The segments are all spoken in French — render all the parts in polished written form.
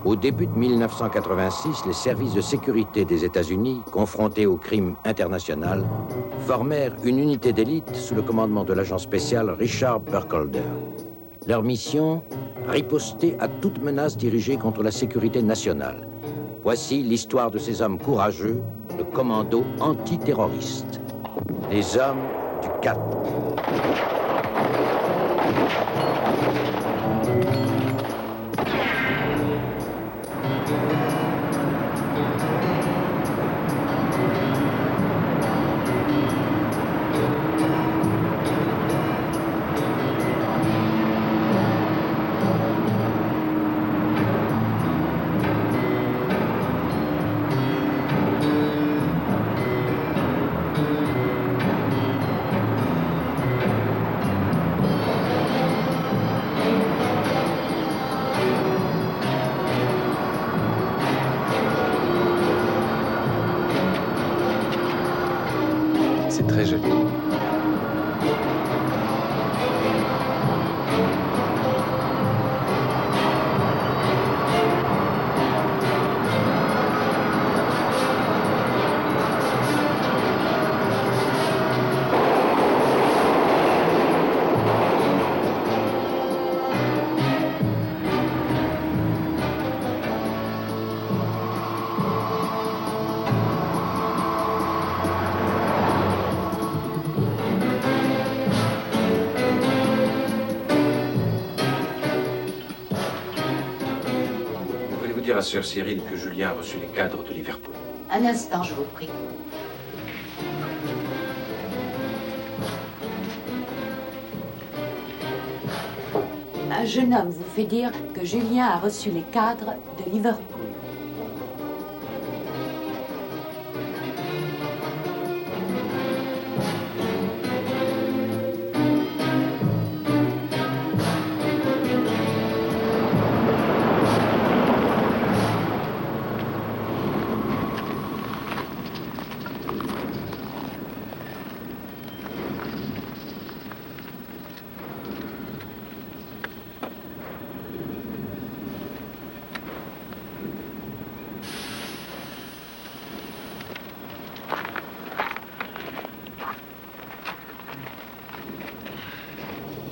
Au début de 1986, les services de sécurité des États-Unis, confrontés au crime international, formèrent une unité d'élite sous le commandement de l'agent spécial Richard Burkholder. Leur mission, riposter à toute menace dirigée contre la sécurité nationale. Voici l'histoire de ces hommes courageux, le commando antiterroriste. Les hommes du 4. C'est très joli. Voulez-vous dire à Sir Cyril que Julien a reçu les cadres de Liverpool? Un instant, je vous prie. Un jeune homme vous fait dire que Julien a reçu les cadres de Liverpool.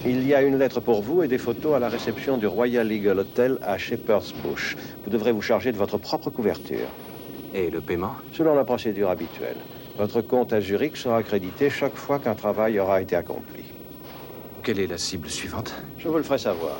Il y a une lettre pour vous et des photos à la réception du Royal Eagle Hotel à Shepherd's Bush. Vous devrez vous charger de votre propre couverture. Et le paiement? Selon la procédure habituelle. Votre compte à Zurich sera crédité chaque fois qu'un travail aura été accompli. Quelle est la cible suivante? Je vous le ferai savoir.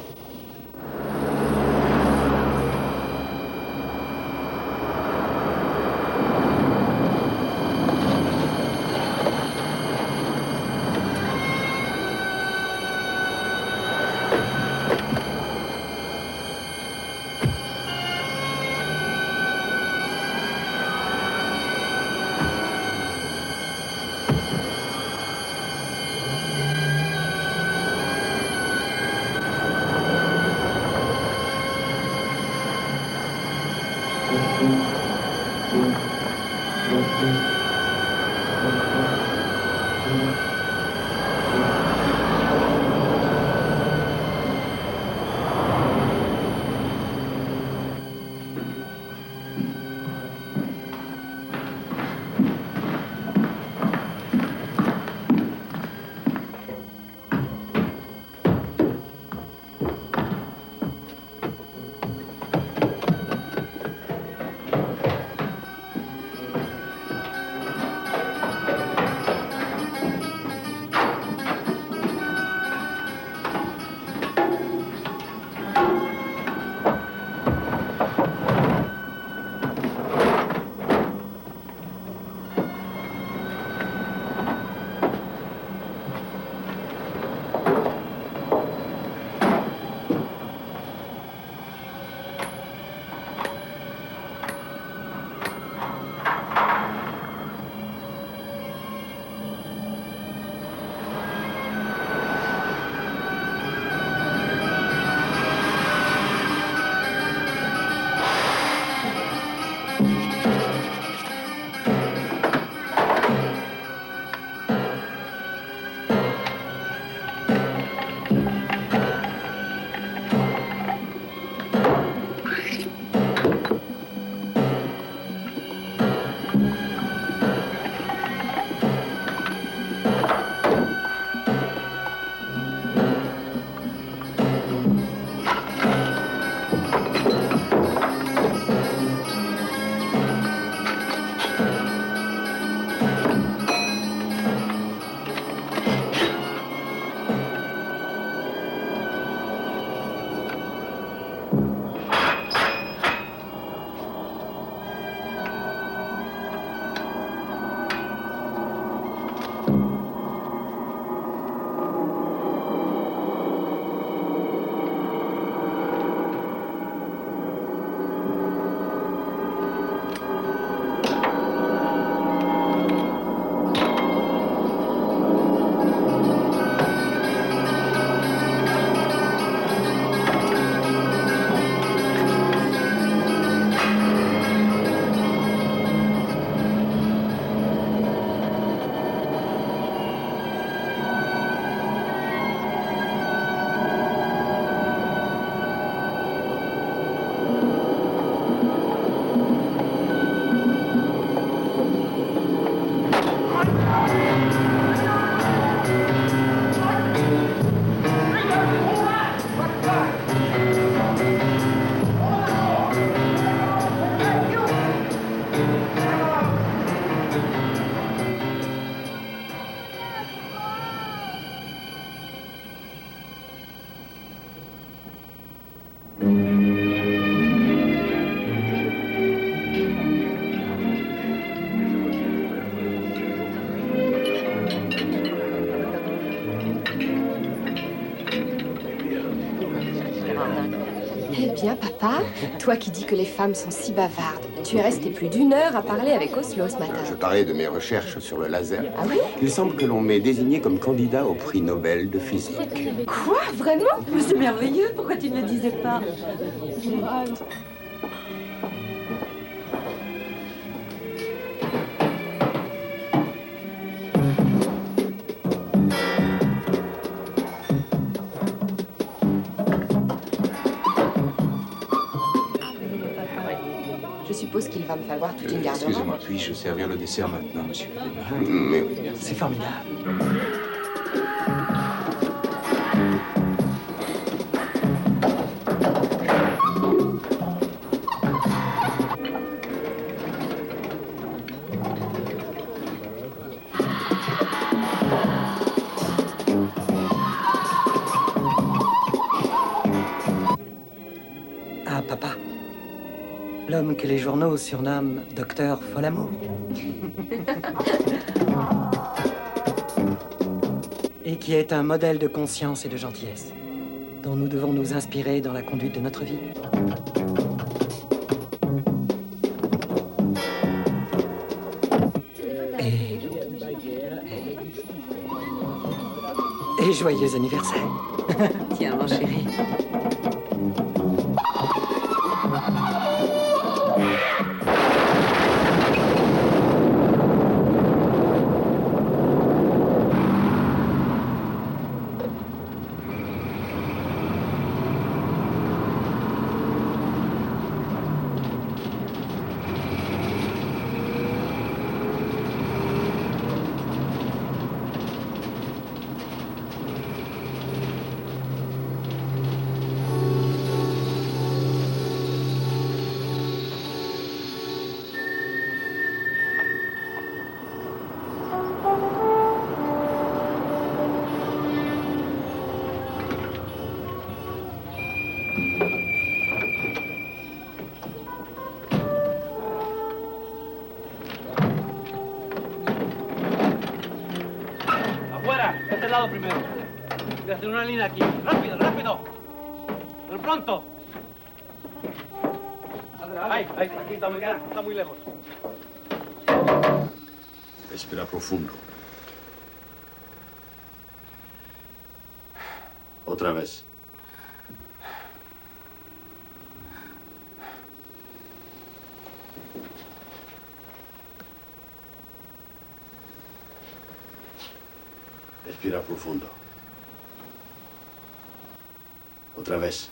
Eh bien, papa, toi qui dis que les femmes sont si bavardes, tu es resté plus d'1 heure à parler avec Oslo ce matin. Je parlais de mes recherches sur le laser. Ah oui? Il semble que l'on m'ait désigné comme candidat au prix Nobel de physique. Quoi? Vraiment? Mais c'est merveilleux, pourquoi tu ne le disais pas? Je suppose qu'il va me falloir toute une garde-robe. Excusez-moi, puis-je servir le dessert maintenant, monsieur? Mais C'est formidable. Ah, papa. L'homme que les journaux surnomment Docteur Folamour. Et qui est un modèle de conscience et de gentillesse, dont nous devons nous inspirer dans la conduite de notre vie. Et joyeux anniversaire. Tiens, mon chéri. Afuera, este lado primero. Desde una línea aquí. Rápido, rápido. Pero pronto. Ahí, aquí está muy lejos. Respira profundo. Otra vez. Respira profundo. Otra vez.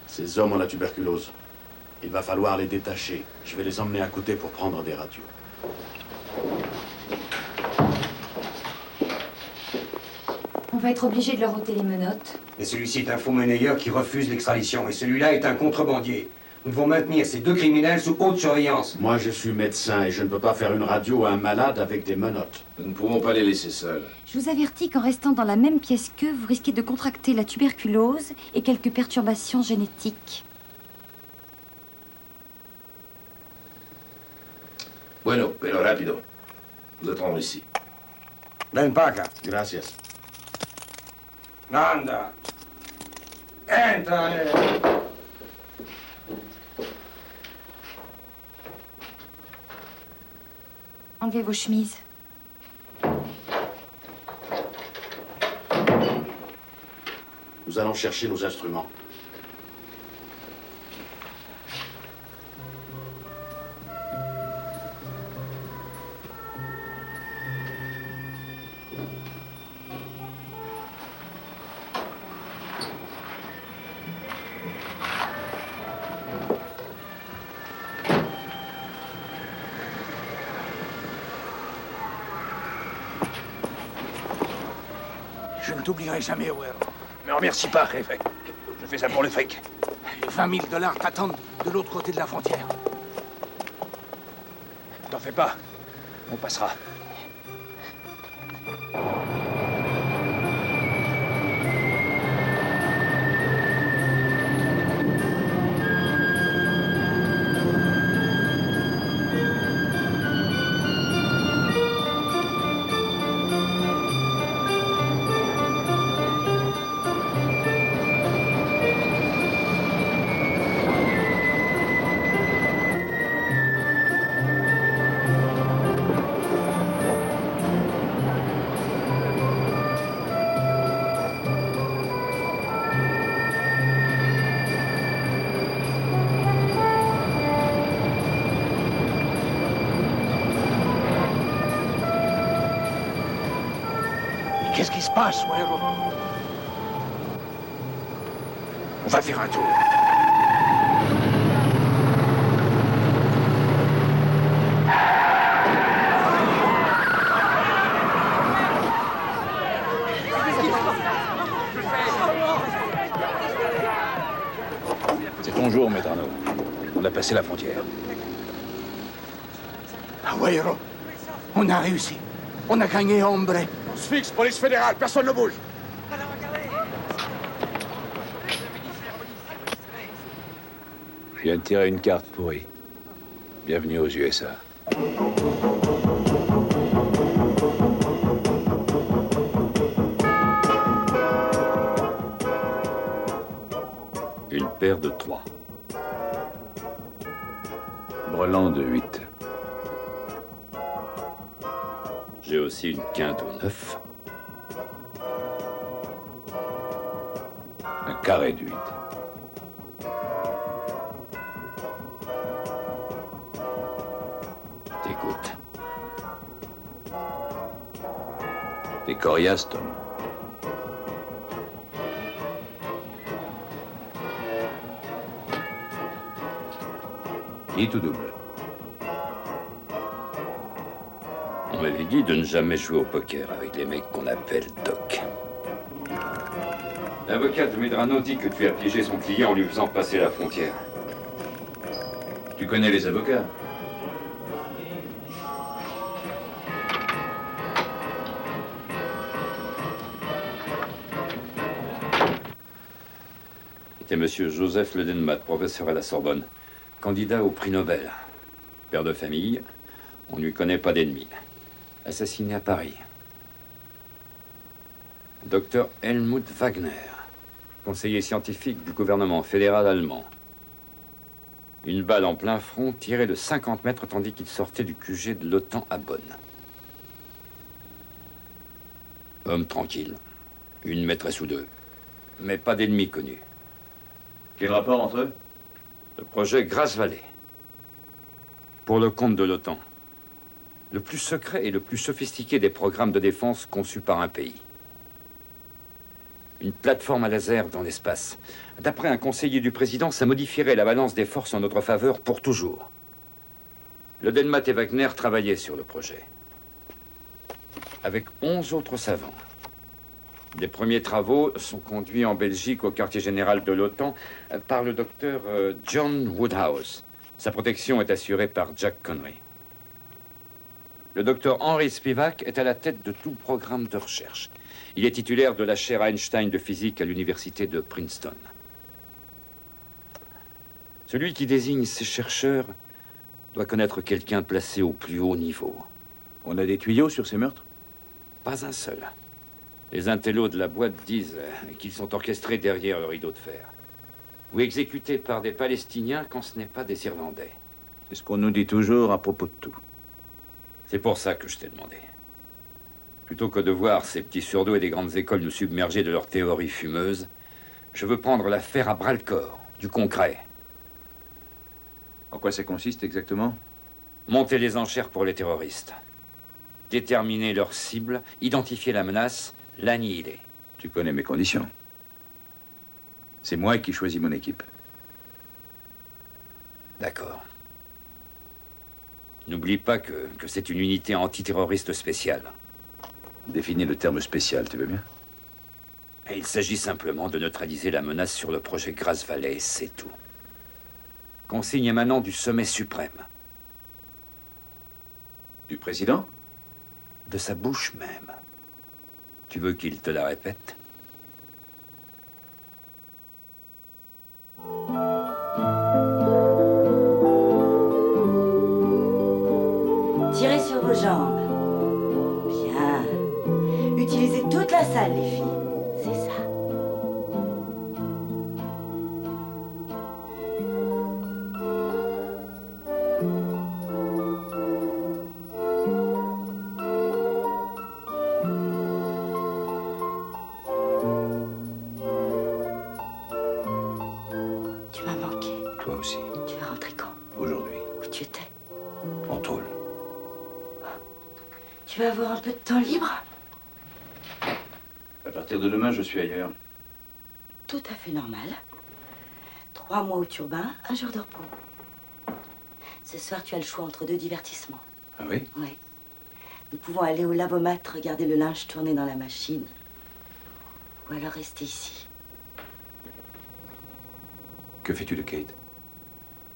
Ces hommes ont la tuberculose. Il va falloir les détacher. Je vais les emmener à côté pour prendre des radios. On va être obligé de leur ôter les menottes. Mais celui-ci est un faux monnayeur qui refuse l'extradition. Et celui-là est un contrebandier. Nous devons maintenir ces 2 criminels sous haute surveillance. Moi, je suis médecin et je ne peux pas faire une radio à un malade avec des menottes. Nous ne pouvons pas les laisser seuls. Je vous avertis qu'en restant dans la même pièce qu'eux, vous risquez de contracter la tuberculose et quelques perturbations génétiques. Bueno, pero rápido. Nous attendons ici. Ven para acá. Gracias. Anda. Entra. Enlevez vos chemises. Nous allons chercher nos instruments. Je ne t'oublierai jamais, Howard. Me remercie pas, jefe. Je fais ça pour le fric. 20 000 $ t'attendent de l'autre côté de la frontière. T'en fais pas. On passera. Qu'est-ce qui se passe, Wero? On va faire un tour. C'est ton jour, Medrano. On a passé la frontière. Ah, Wero, on a réussi. On a gagné, hombre. On se fixe, police fédérale, personne ne bouge. Je viens de tirer une carte pourrie. Bienvenue aux USA. Une paire de 3. Brelan de 8. J'ai aussi une quinte au 9. Un carré de 8. T'écoutes. T'es coriace, Tom. Hit ou double? On m'avait dit de ne jamais jouer au poker avec les mecs qu'on appelle Doc. L'avocat de Medrano dit que tu as piégé son client en lui faisant passer la frontière. Tu connais les avocats? C'était monsieur Joseph Ledenmat, professeur à la Sorbonne, candidat au prix Nobel. Père de famille, on ne lui connaît pas d'ennemis. Assassiné à Paris. Docteur Helmut Wagner, conseiller scientifique du gouvernement fédéral allemand. Une balle en plein front tirée de 50 mètres tandis qu'il sortait du QG de l'OTAN à Bonn. Homme tranquille, une maîtresse ou deux, mais pas d'ennemis connus. Quel rapport entre eux? Le projet Grasse Valley. Pour le compte de l'OTAN. Le plus secret et le plus sophistiqué des programmes de défense conçus par un pays. Une plateforme à laser dans l'espace. D'après un conseiller du président, ça modifierait la balance des forces en notre faveur pour toujours. Ledenmat et Wagner travaillaient sur le projet. Avec 11 autres savants. Les premiers travaux sont conduits en Belgique au quartier général de l'OTAN par le docteur John Woodhouse. Sa protection est assurée par Jack Connery. Le docteur Henry Spivak est à la tête de tout le programme de recherche. Il est titulaire de la chaire Einstein de physique à l'université de Princeton. Celui qui désigne ces chercheurs doit connaître quelqu'un placé au plus haut niveau. On a des tuyaux sur ces meurtres? Pas un seul. Les intellos de la boîte disent qu'ils sont orchestrés derrière le rideau de fer. Ou exécutés par des Palestiniens quand ce n'est pas des Irlandais. C'est ce qu'on nous dit toujours à propos de tout. C'est pour ça que je t'ai demandé. Plutôt que de voir ces petits surdoués des grandes écoles nous submerger de leurs théories fumeuses, je veux prendre l'affaire à bras-le-corps, du concret. En quoi ça consiste exactement? Monter les enchères pour les terroristes. Déterminer leur cible, identifier la menace, l'annihiler. Tu connais mes conditions. C'est moi qui choisis mon équipe. D'accord. N'oublie pas que c'est une unité antiterroriste spéciale. Définis le terme spécial, tu veux bien? Et il s'agit simplement de neutraliser la menace sur le projet Grasse Valley, c'est tout. Consigne émanant du sommet suprême. Du président? De sa bouche même. Tu veux qu'il te la répète? Tirez sur vos jambes. Bien. Utilisez toute la salle, les filles. C'est ça. Tu m'as manqué. Toi aussi. Tu vas rentrer quand? Aujourd'hui. Où tu étais? En tôle. Tu vas avoir un peu de temps libre? partir de demain, je suis ailleurs. Tout à fait normal. 3 mois au turbin, 1 jour de repos. Ce soir, tu as le choix entre 2 divertissements. Ah oui? Oui. Nous pouvons aller au lavomat, regarder le linge tourner dans la machine. Ou alors rester ici. Que fais-tu de Kate?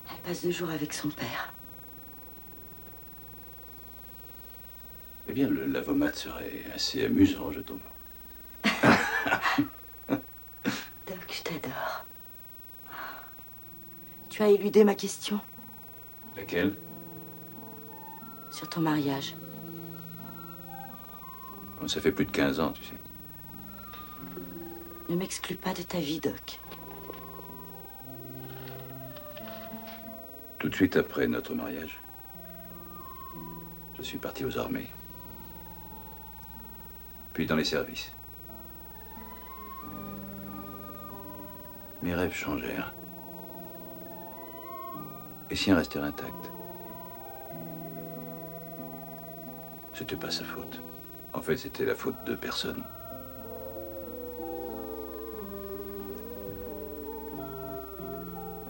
Elle passe 2 jours avec son père. Eh bien, le lavomat serait assez amusant, je trouve. Doc, je t'adore. Tu as éludé ma question Laquelle? sur ton mariage. Bon, ça fait plus de 15 ans, tu sais. Ne m'exclus pas de ta vie, Doc. Tout de suite après notre mariage, je suis parti aux armées. Puis dans les services. Mes rêves changèrent. Les siens restèrent intacts. C'était pas sa faute. En fait, c'était la faute de personne.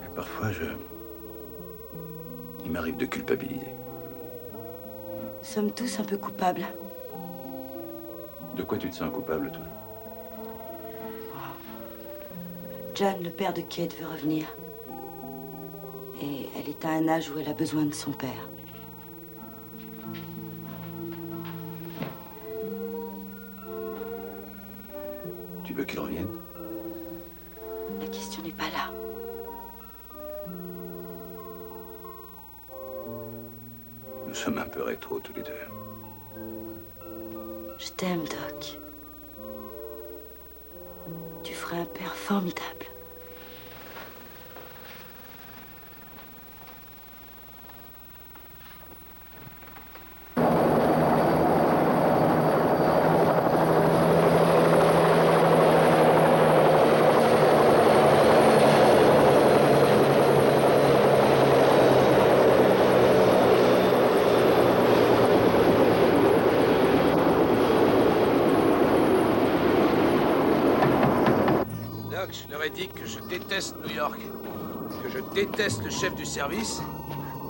Et parfois, il m'arrive de culpabiliser. Nous sommes tous un peu coupables. De quoi tu te sens coupable, toi? John, le père de Kate, veut revenir. Et elle est à un âge où elle a besoin de son père. Tu veux qu'il revienne? La question n'est pas là. Nous sommes un peu rétro tous les deux. Je t'aime, Doc. Tu ferais un père formidable. Je leur ai dit que je déteste New York, que je déteste le chef du service,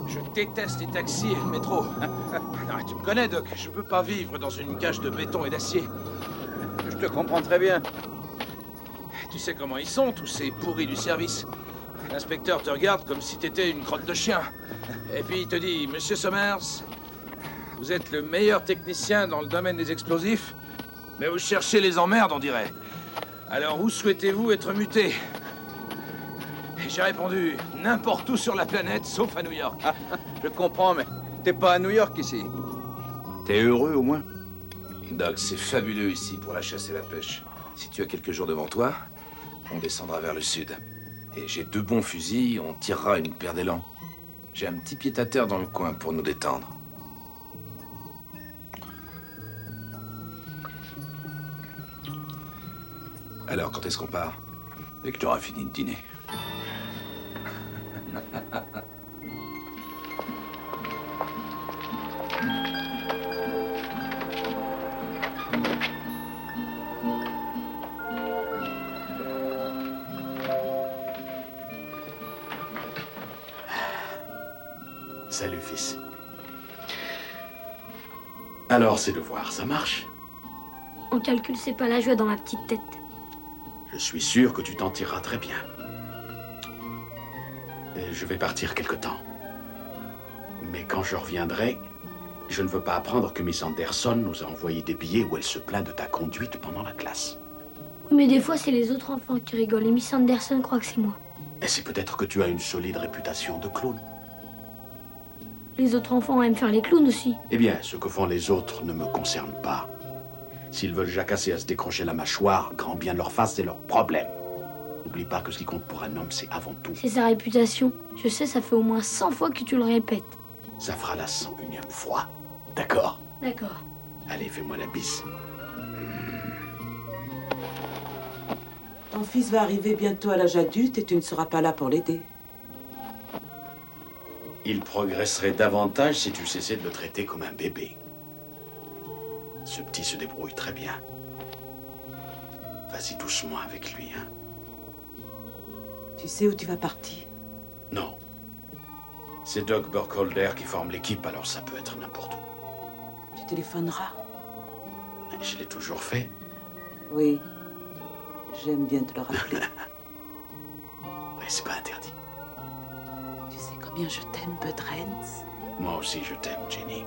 je déteste les taxis et le métro. Ah, tu me connais, Doc, je peux pas vivre dans une cage de béton et d'acier. Je te comprends très bien. Tu sais comment ils sont, tous ces pourris du service. L'inspecteur te regarde comme si t'étais une crotte de chien. Et puis il te dit, Monsieur Summers, vous êtes le meilleur technicien dans le domaine des explosifs, mais vous cherchez les emmerdes, on dirait. Alors, où souhaitez-vous être muté? Et j'ai répondu, n'importe où sur la planète, sauf à New York. Je comprends, mais t'es pas à New York ici. T'es heureux, au moins? Doc, c'est fabuleux ici pour la chasse et la pêche. Si tu as quelques jours devant toi, on descendra vers le sud. Et j'ai 2 bons fusils, on tirera une paire d'élan. J'ai un petit pied-à-terre dans le coin pour nous détendre. Alors, quand est-ce qu'on part? Dès que tu auras fini de dîner. Salut, fils. Alors, ces devoirs, ça marche? En calcul, c'est pas la joie dans ma petite tête. Je suis sûr que tu t'en tireras très bien. Et je vais partir quelque temps. Mais quand je reviendrai, je ne veux pas apprendre que Miss Anderson nous a envoyé des billets où elle se plaint de ta conduite pendant la classe. Oui, mais des fois, c'est les autres enfants qui rigolent et Miss Anderson croit que c'est moi. Et c'est peut-être que tu as une solide réputation de clown. Les autres enfants aiment faire les clowns aussi. Eh bien, ce que font les autres ne me concerne pas. S'ils veulent jacasser à se décrocher la mâchoire, grand bien leur face, c'est leur problème. N'oublie pas que ce qui compte pour un homme, c'est avant tout. C'est sa réputation. Je sais, ça fait au moins 100 fois que tu le répètes. Ça fera la 101e fois. D'accord? D'accord. Allez, fais-moi la bise. Ton fils va arriver bientôt à l'âge adulte et tu ne seras pas là pour l'aider. Il progresserait davantage si tu cessais de le traiter comme un bébé. Ce petit se débrouille très bien. Vas-y doucement avec lui, hein. Tu sais où tu vas partir? Non. C'est Doug Burkholder qui forme l'équipe, alors ça peut être n'importe où. Tu téléphoneras? Je l'ai toujours fait. Oui. J'aime bien te le rappeler. Ouais, c'est pas interdit. Tu sais combien je t'aime, Bud Rance? Moi aussi, je t'aime, Jenny.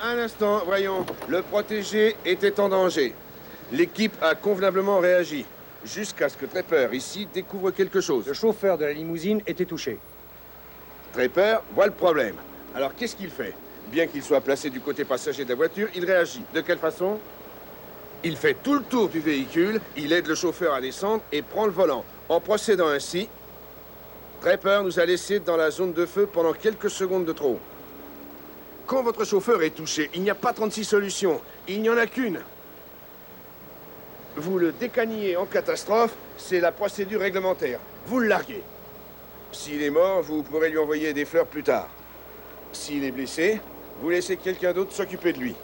Un instant, voyons. Le protégé était en danger. L'équipe a convenablement réagi, jusqu'à ce que Trapper, ici, découvre quelque chose. Le chauffeur de la limousine était touché. Trapper voit le problème. Alors, qu'est-ce qu'il fait? Bien qu'il soit placé du côté passager de la voiture, il réagit. De quelle façon? Il fait tout le tour du véhicule, il aide le chauffeur à descendre et prend le volant. En procédant ainsi, Trapper nous a laissés dans la zone de feu pendant quelques secondes de trop. Quand votre chauffeur est touché, il n'y a pas 36 solutions. Il n'y en a qu'une. Vous le décanillez en catastrophe, c'est la procédure réglementaire. Vous le larguez. S'il est mort, vous pourrez lui envoyer des fleurs plus tard. S'il est blessé, vous laissez quelqu'un d'autre s'occuper de lui.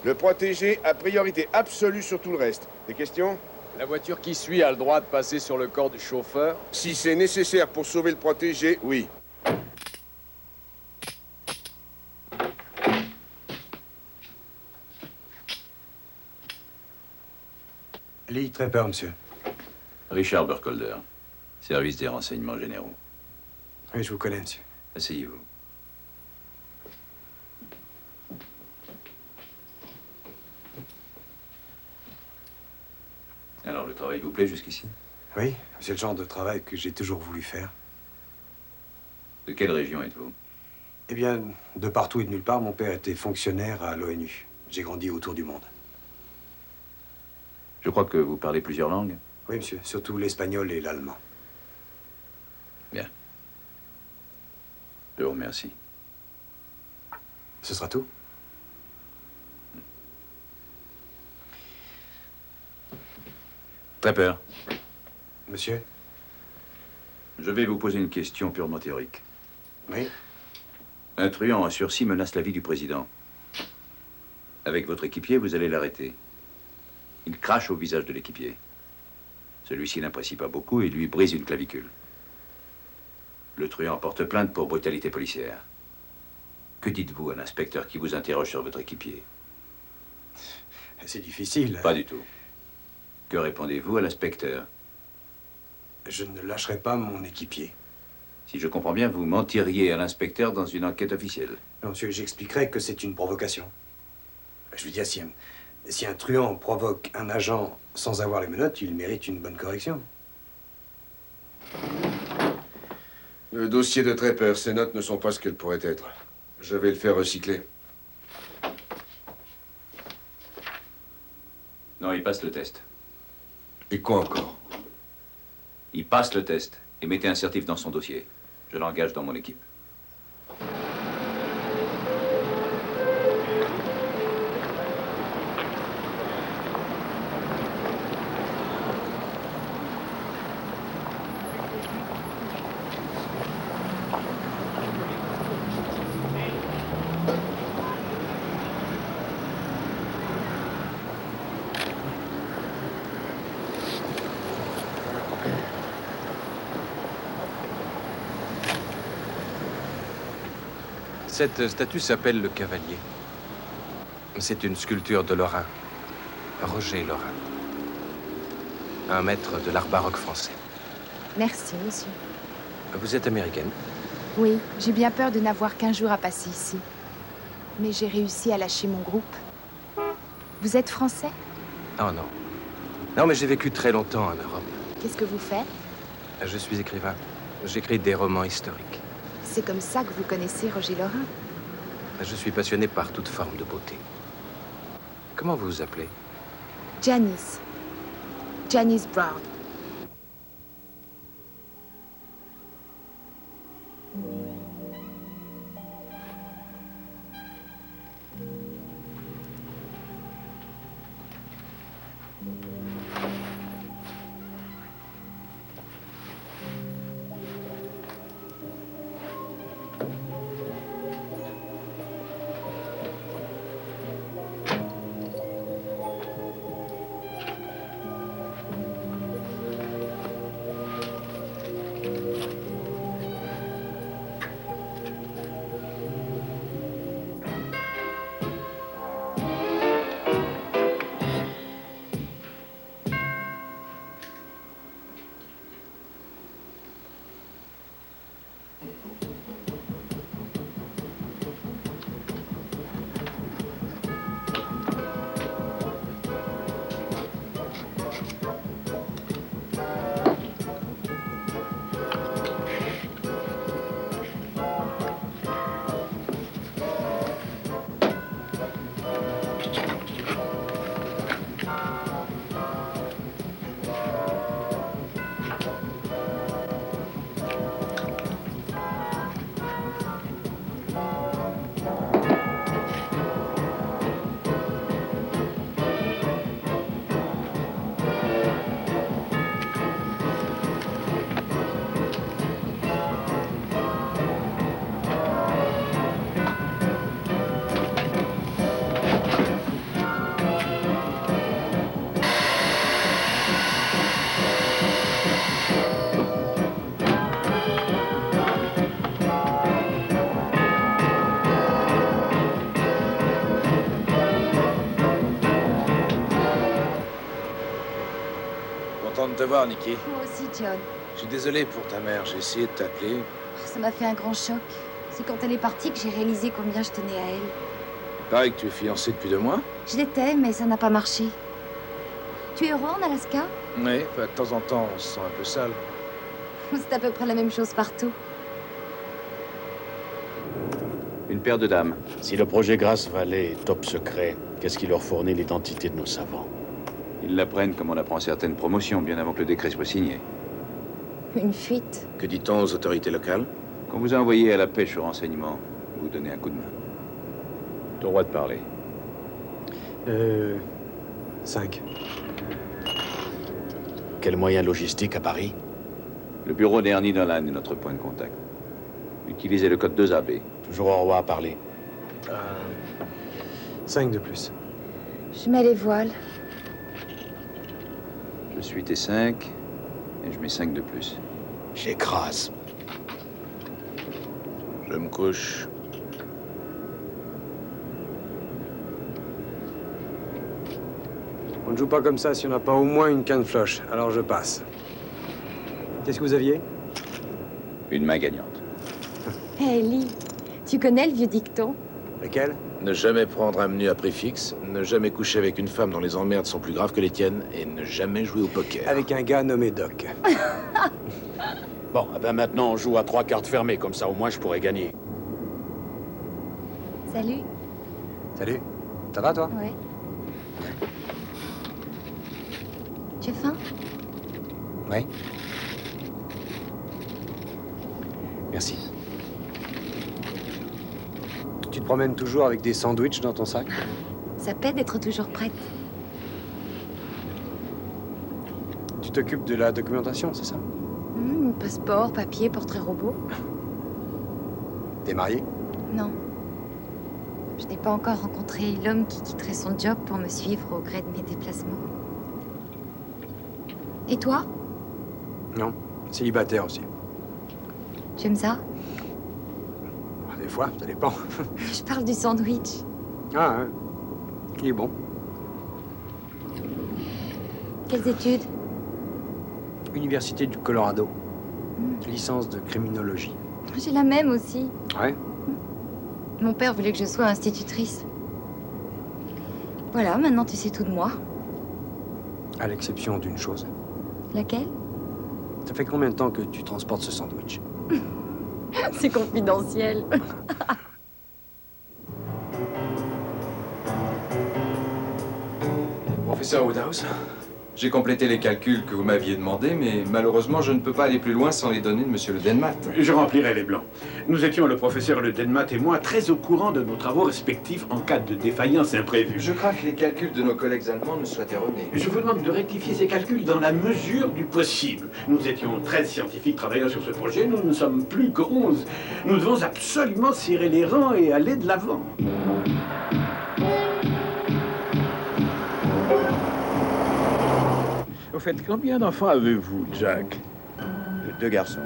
Le protégé a priorité absolue sur tout le reste. Des questions? La voiture qui suit a le droit de passer sur le corps du chauffeur? Si c'est nécessaire pour sauver le protégé, oui. Lee Trapper, monsieur. Richard Burkholder, service des renseignements généraux. Oui, je vous connais, monsieur. Asseyez-vous. Alors, le travail vous plaît jusqu'ici? Oui, c'est le genre de travail que j'ai toujours voulu faire. De quelle région êtes-vous? Eh bien, de partout et de nulle part, mon père était fonctionnaire à l'ONU. J'ai grandi autour du monde. Je crois que vous parlez plusieurs langues? Oui, monsieur, surtout l'espagnol et l'allemand. Bien. Je vous remercie. Ce sera tout? Trapper. Monsieur? Je vais vous poser une question purement théorique. Oui? Un truand en sursis menace la vie du président. Avec votre équipier, vous allez l'arrêter. Il crache au visage de l'équipier. Celui-ci n'apprécie pas beaucoup et lui brise une clavicule. Le truand porte plainte pour brutalité policière. Que dites-vous à l'inspecteur qui vous interroge sur votre équipier? C'est difficile. Pas du tout. Que répondez-vous à l'inspecteur? Je ne lâcherai pas mon équipier. Si je comprends bien, vous mentiriez à l'inspecteur dans une enquête officielle. Non, monsieur, j'expliquerai que c'est une provocation. Je veux dire, si un truand provoque un agent sans avoir les menottes, il mérite une bonne correction. Le dossier de Trapper, ces notes ne sont pas ce qu'elles pourraient être. Je vais le faire recycler. Non, il passe le test. Et quoi encore? Il passe le test et mettez un certif dans son dossier. Je l'engage dans mon équipe. Cette statue s'appelle le Cavalier. C'est une sculpture de Lorrain, Roger Lorrain, un maître de l'art baroque français. Merci, monsieur. Vous êtes américaine? Oui, j'ai bien peur de n'avoir qu'un jour à passer ici. Mais j'ai réussi à lâcher mon groupe. Vous êtes français? Oh non. Non, mais j'ai vécu très longtemps en Europe. Qu'est-ce que vous faites? Je suis écrivain. J'écris des romans historiques. C'est comme ça que vous connaissez Roger Lorrain. Je suis passionné par toute forme de beauté. Comment vous vous appelez? Janice. Janice Brown. Content de te voir, Nikki. Moi aussi, John. Je suis désolé pour ta mère. J'ai essayé de t'appeler. Ça m'a fait un grand choc. C'est quand elle est partie que j'ai réalisé combien je tenais à elle. Il paraît que tu es fiancé depuis 2 mois. Je l'étais, mais ça n'a pas marché. Tu es heureux en Alaska? Oui, de temps en temps, on se sent un peu sale. C'est à peu près la même chose partout. Une paire de dames. Si le projet Grass Valley est top secret, qu'est-ce qui leur fournit l'identité de nos savants? Ils l'apprennent comme on apprend certaines promotions, bien avant que le décret soit signé. Une fuite. Que dit-on aux autorités locales? Qu'on vous a envoyé à la pêche au renseignement. Vous donnez un coup de main. Droit de parler. 5. Quel moyen logistique à Paris? Le bureau d'Ernie Nolan est notre point de contact. Utilisez le code 2AB. Toujours au roi à parler. 5 de plus. Je mets les voiles. Je suis T5 et je mets 5 de plus. J'écrase. Je me couche. On ne joue pas comme ça si on n'a pas au moins une canne floche. Alors je passe. Qu'est-ce que vous aviez? Une main gagnante. Hé, Lee, tu connais le vieux dicton? Lequel? Ne jamais prendre un menu à prix fixe, ne jamais coucher avec une femme dont les emmerdes sont plus graves que les tiennes, et ne jamais jouer au poker. Avec un gars nommé Doc. Bon, eh ben maintenant on joue à 3 cartes fermées, comme ça au moins je pourrais gagner. Salut. Salut. Ça va toi? Ouais. Tu as faim? Oui. Merci. Tu te promènes toujours avec des sandwichs dans ton sac? Ça paie d'être toujours prête. Tu t'occupes de la documentation, c'est ça? Passeport, papier, portrait robot. T'es marié? Non. Je n'ai pas encore rencontré l'homme qui quitterait son job pour me suivre au gré de mes déplacements. Et toi? Non. Célibataire aussi. Tu aimes ça? Des fois, ça dépend. Je parle du sandwich. Ah, hein. Il est bon. Quelles études? Université du Colorado. Licence de criminologie. J'ai la même aussi. Ouais. Mon père voulait que je sois institutrice. Voilà, maintenant tu sais tout de moi. À l'exception d'une chose. Laquelle? Ça fait combien de temps que tu transportes ce sandwich? C'est confidentiel. Professeur Woodhouse, j'ai complété les calculs que vous m'aviez demandés, mais malheureusement, je ne peux pas aller plus loin sans les données de Monsieur Le Denmat. Je remplirai les blancs. Nous étions, le professeur Le Denmat et moi, très au courant de nos travaux respectifs en cas de défaillance imprévue. Je crains que les calculs de nos collègues allemands ne soient erronés. Je vous demande de rectifier ces calculs dans la mesure du possible. Nous étions 13 scientifiques travaillant sur ce projet, nous ne sommes plus que 11. Nous devons absolument serrer les rangs et aller de l'avant. Au fait, combien d'enfants avez-vous, Jack? 2 garçons,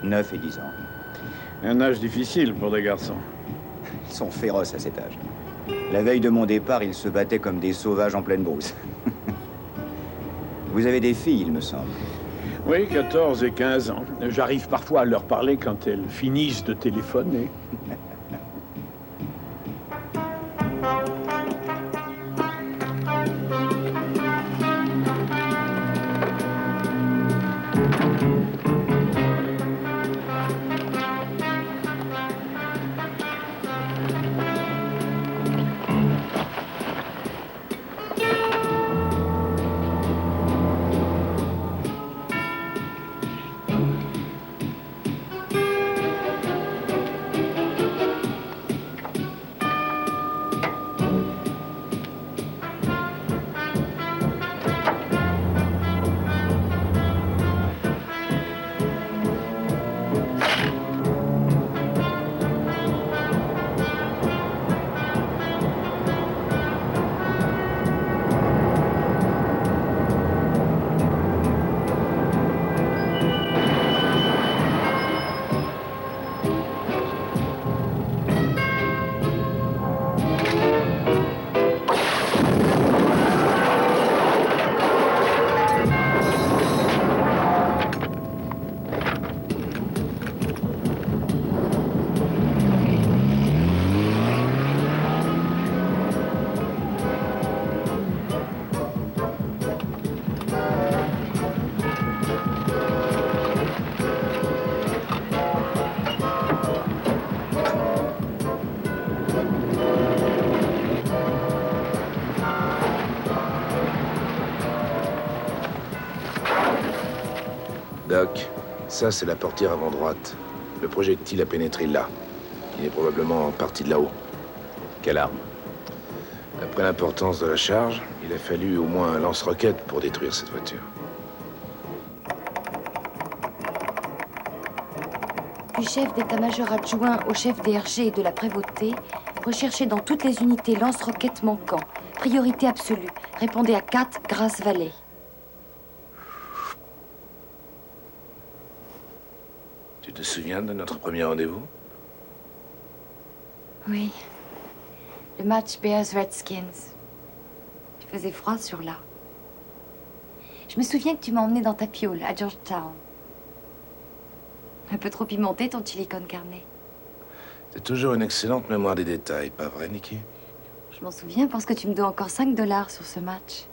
9 et 10 ans. Un âge difficile pour des garçons. Ils sont féroces à cet âge. La veille de mon départ, ils se battaient comme des sauvages en pleine brousse. Vous avez des filles, il me semble. Oui, 14 et 15 ans. J'arrive parfois à leur parler quand elles finissent de téléphoner. Doc, ça c'est la portière avant droite. Le projectile a pénétré là. Il est probablement parti de là-haut. Quelle arme? D'après l'importance de la charge, il a fallu au moins un lance-roquette pour détruire cette voiture. Du chef d'état-major adjoint au chef DRG et de la prévôté, recherchez dans toutes les unités lance-roquettes manquants. Priorité absolue. Répondez à 4, Grasse Valley. Tu te souviens de notre premier rendez-vous? Oui. Le match Bears-Redskins. Il faisait froid sur là. Je me souviens que tu m'as emmené dans ta piole à Georgetown. Un peu trop pimenté ton chili con carne. T'as toujours une excellente mémoire des détails, pas vrai, Nikki? Je m'en souviens parce que tu me dois encore 5 $ sur ce match.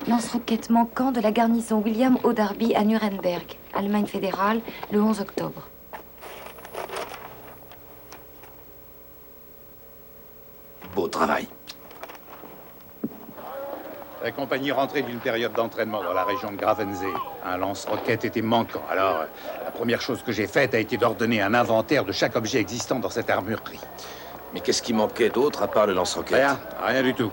Lance-roquette manquant de la garnison William O. Darby à Nuremberg, Allemagne fédérale, le 11 octobre. Beau travail. La compagnie rentrait d'une période d'entraînement dans la région de Gravensee. Un lance-roquette était manquant. Alors, la première chose que j'ai faite a été d'ordonner un inventaire de chaque objet existant dans cette armurerie. Mais qu'est-ce qui manquait d'autre à part le lance-roquette? Rien du tout.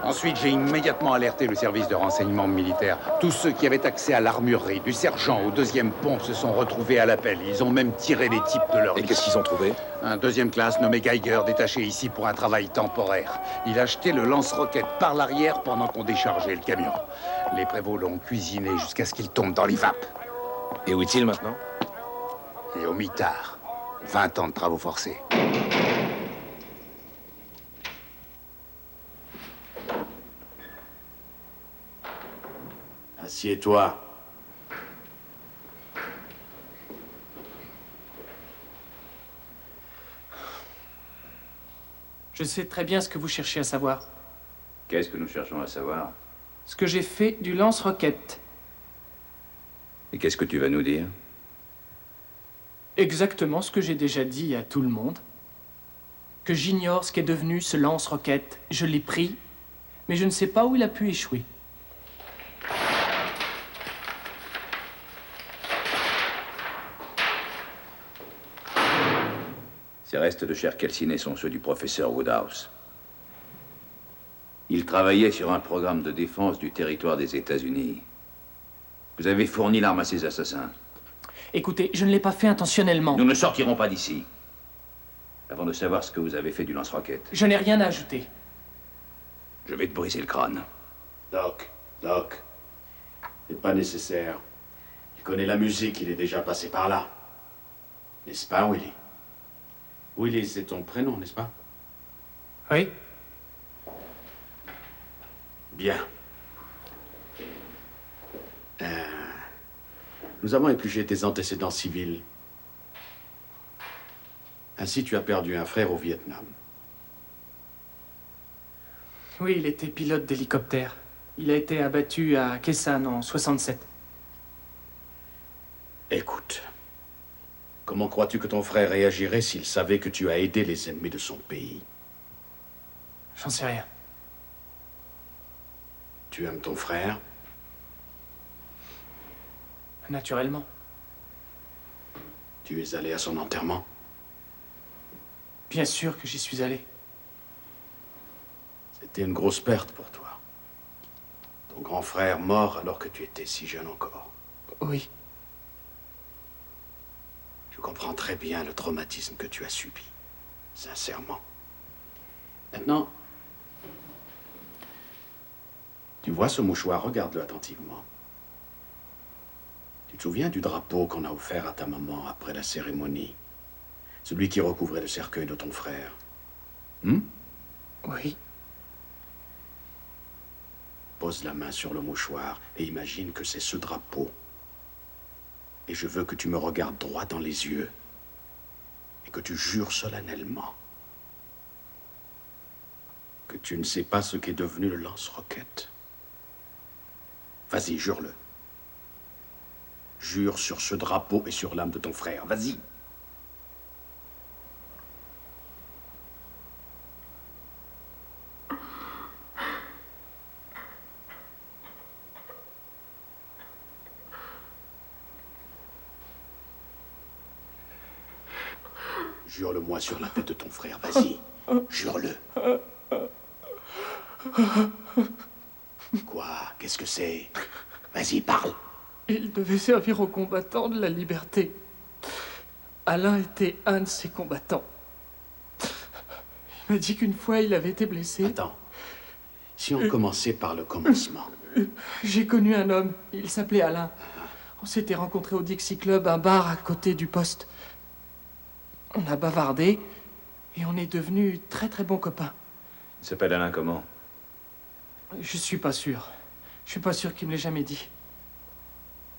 Ensuite, j'ai immédiatement alerté le service de renseignement militaire. Tous ceux qui avaient accès à l'armurerie, du sergent au 2e pont, se sont retrouvés à l'appel. Ils ont même tiré les types de leur Et qu'est-ce qu'ils ont trouvé? Un 2e classe nommé Geiger, détaché ici pour un travail temporaire. Il a jeté le lance-roquette par l'arrière pendant qu'on déchargeait le camion. Les prévôts l'ont cuisiné jusqu'à ce qu'il tombe dans les vapes. Et où est-il maintenant? Et au mitard. 20 ans de travaux forcés. Assieds-toi. Je sais très bien ce que vous cherchez à savoir. Qu'est-ce que nous cherchons à savoir? ce que j'ai fait du lance-roquette. Et qu'est-ce que tu vas nous dire? Exactement ce que j'ai déjà dit à tout le monde. Que j'ignore ce qu'est devenu ce lance-roquette. Je l'ai pris, mais je ne sais pas où il a pu échouer. Ces restes de chair calcinée sont ceux du professeur Woodhouse. Il travaillait sur un programme de défense du territoire des États-Unis. Vous avez fourni l'arme à ces assassins. Écoutez, je ne l'ai pas fait intentionnellement. Nous ne sortirons pas d'ici avant de savoir ce que vous avez fait du lance-roquette. Je n'ai rien à ajouter. Je vais te briser le crâne. Doc, c'est pas nécessaire. Il connaît la musique, il est déjà passé par là. N'est-ce pas, Willy? Willy, c'est ton prénom, n'est-ce pas? Oui. Bien. Nous avons épluché tes antécédents civils. Ainsi, tu as perdu un frère au Vietnam. Oui, il était pilote d'hélicoptère. Il a été abattu à Khe Sanh en 67. Écoute, comment crois-tu que ton frère réagirait s'il savait que tu as aidé les ennemis de son pays? J'en sais rien. Tu aimes ton frère? Naturellement. Tu es allé à son enterrement? Bien sûr que j'y suis allé. C'était une grosse perte pour toi. Ton grand frère mort alors que tu étais si jeune encore. Oui. Je comprends très bien le traumatisme que tu as subi. Sincèrement. Maintenant, tu vois ce mouchoir, regarde-le attentivement. Tu te souviens du drapeau qu'on a offert à ta maman après la cérémonie? Celui qui recouvrait le cercueil de ton frère. Oui. Pose la main sur le mouchoir et imagine que c'est ce drapeau. Et je veux que tu me regardes droit dans les yeux et que tu jures solennellement que tu ne sais pas ce qu'est devenu le lance-roquette. Vas-y, jure-le. Jure sur ce drapeau et sur l'âme de ton frère. Vas-y. Jure-le-moi sur la tête de ton frère, vas-y. Jure-le. Quoi? Qu'est-ce que c'est? Vas-y, parle. Il devait servir aux combattants de la liberté. Alain était un de ces combattants. Il m'a dit qu'une fois, il avait été blessé. Attends. Si on commençait par le commencement. J'ai connu un homme. Il s'appelait Alain. On s'était rencontrés au Dixie Club, un bar à côté du poste. On a bavardé et on est devenus très très bons copains. Il s'appelle Alain comment? Je suis pas sûr. Je suis pas sûr qu'il me l'ait jamais dit.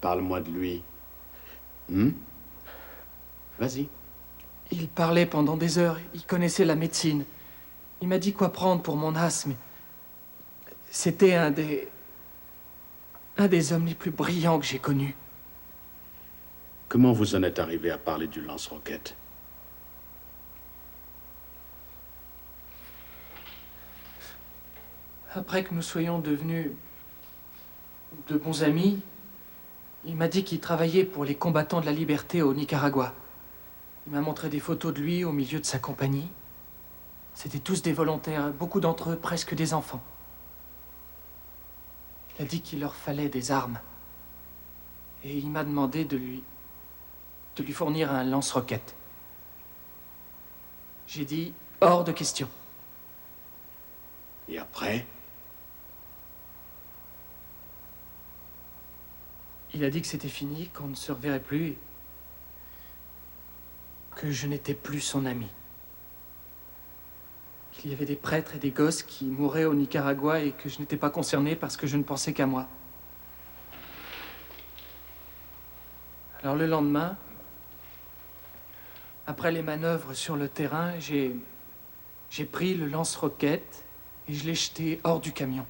Parle-moi de lui. Vas-y. Il parlait pendant des heures. Il connaissait la médecine. Il m'a dit quoi prendre pour mon asthme. C'était un des hommes les plus brillants que j'ai connus. Comment vous en êtes arrivé à parler du lance-roquette? Après que nous soyons devenus de bons amis, il m'a dit qu'il travaillait pour les combattants de la liberté au Nicaragua. Il m'a montré des photos de lui au milieu de sa compagnie. C'étaient tous des volontaires, beaucoup d'entre eux presque des enfants. Il a dit qu'il leur fallait des armes. Et il m'a demandé de lui fournir un lance-roquette. J'ai dit hors de question. Et après? Il a dit que c'était fini, qu'on ne se reverrait plus, que je n'étais plus son ami. Qu'il y avait des prêtres et des gosses qui mouraient au Nicaragua et que je n'étais pas concerné parce que je ne pensais qu'à moi. Alors le lendemain, après les manœuvres sur le terrain, j'ai pris le lance-roquette et je l'ai jeté hors du camion.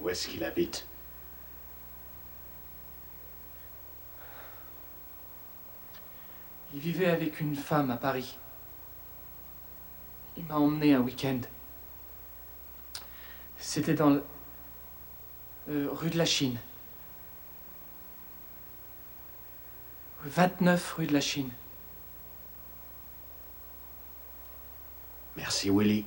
Où est-ce qu'il habite? Il vivait avec une femme à Paris. Il m'a emmené un week-end. C'était dans rue de la Chine. 29 rue de la Chine. Merci, Willy.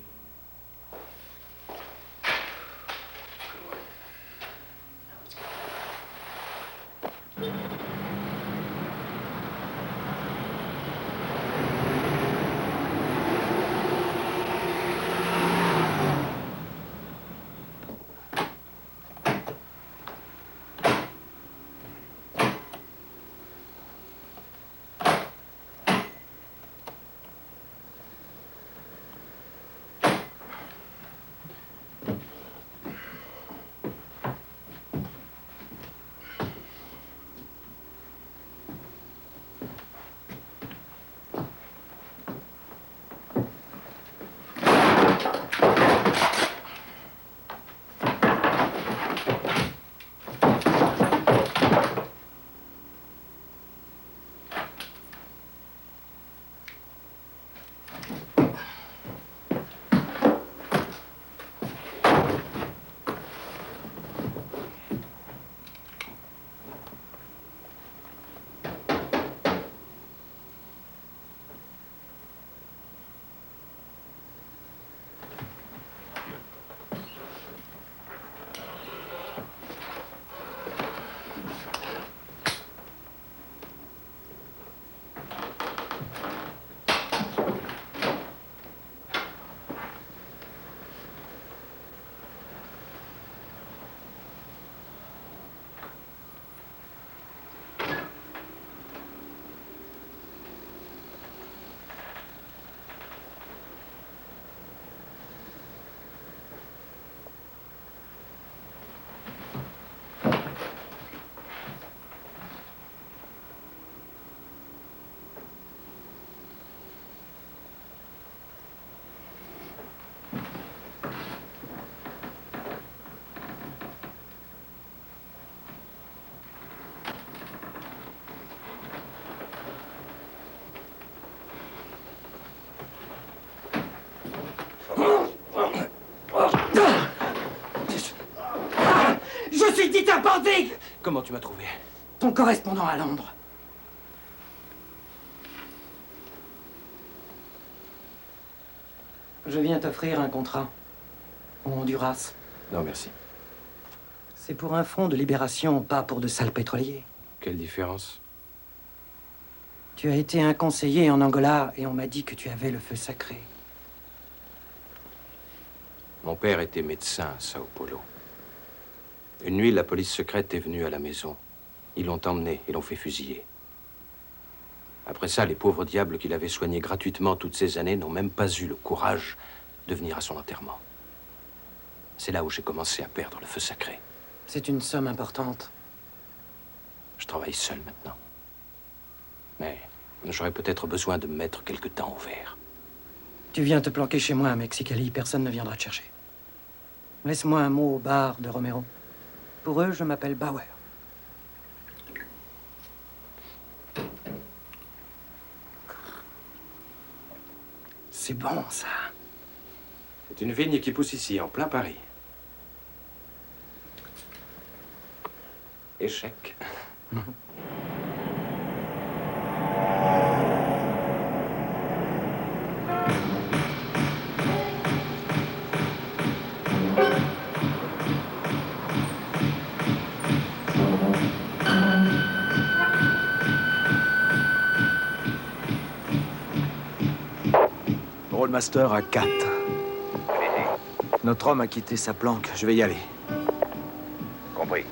Je suis Dieter Bordig! Comment tu m'as trouvé? Ton correspondant à Londres. Je viens t'offrir un contrat au Honduras. Non, merci. C'est pour un front de libération, pas pour de sales pétroliers. Quelle différence? Tu as été un conseiller en Angola et on m'a dit que tu avais le feu sacré. Mon père était médecin à Sao Paulo. Une nuit, la police secrète est venue à la maison. Ils l'ont emmené et l'ont fait fusiller. Après ça, les pauvres diables qu'il avait soignés gratuitement toutes ces années n'ont même pas eu le courage de venir à son enterrement. C'est là où j'ai commencé à perdre le feu sacré. C'est une somme importante. Je travaille seul maintenant. Mais j'aurais peut-être besoin de me mettre quelque temps au vert. Tu viens te planquer chez moi à Mexicali, personne ne viendra te chercher. Laisse-moi un mot au bar de Romero. Pour eux, je m'appelle Bauer. C'est bon, ça. C'est une vigne qui pousse ici, en plein Paris. Échec. Roadmaster à 4. Notre homme a quitté sa planque. Je vais y aller. Compris.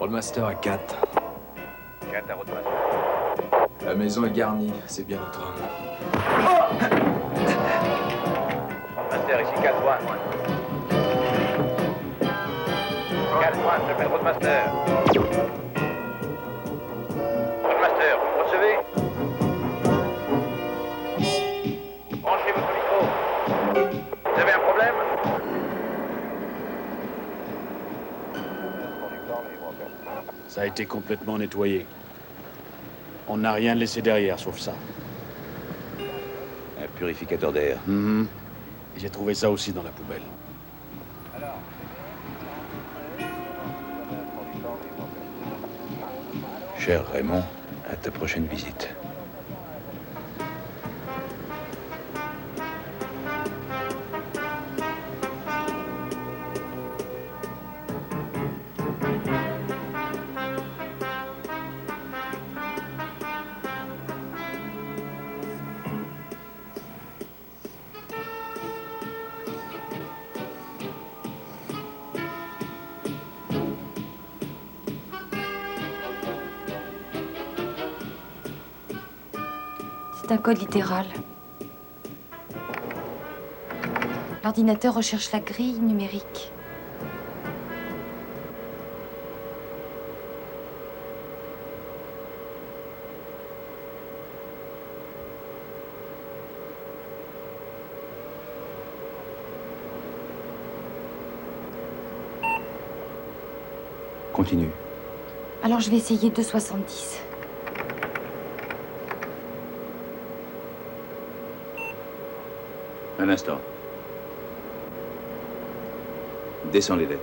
Roadmaster à 4. 4 à Roadmaster. La maison est garnie, c'est bien notre homme. Roadmaster, ici 4 points. 4 points, j'appelle Roadmaster. Roadmaster, vous me recevez? Branchez votre micro. Vous avez un problème? Ça a été complètement nettoyé. On n'a rien laissé derrière, sauf ça. Un purificateur d'air. Et j'ai trouvé ça aussi dans la poubelle. Cher Raymond, à ta prochaine visite. C'est un code littéral. L'ordinateur recherche la grille numérique. Continue. Alors je vais essayer 2,70. Un instant. Descends les lettres.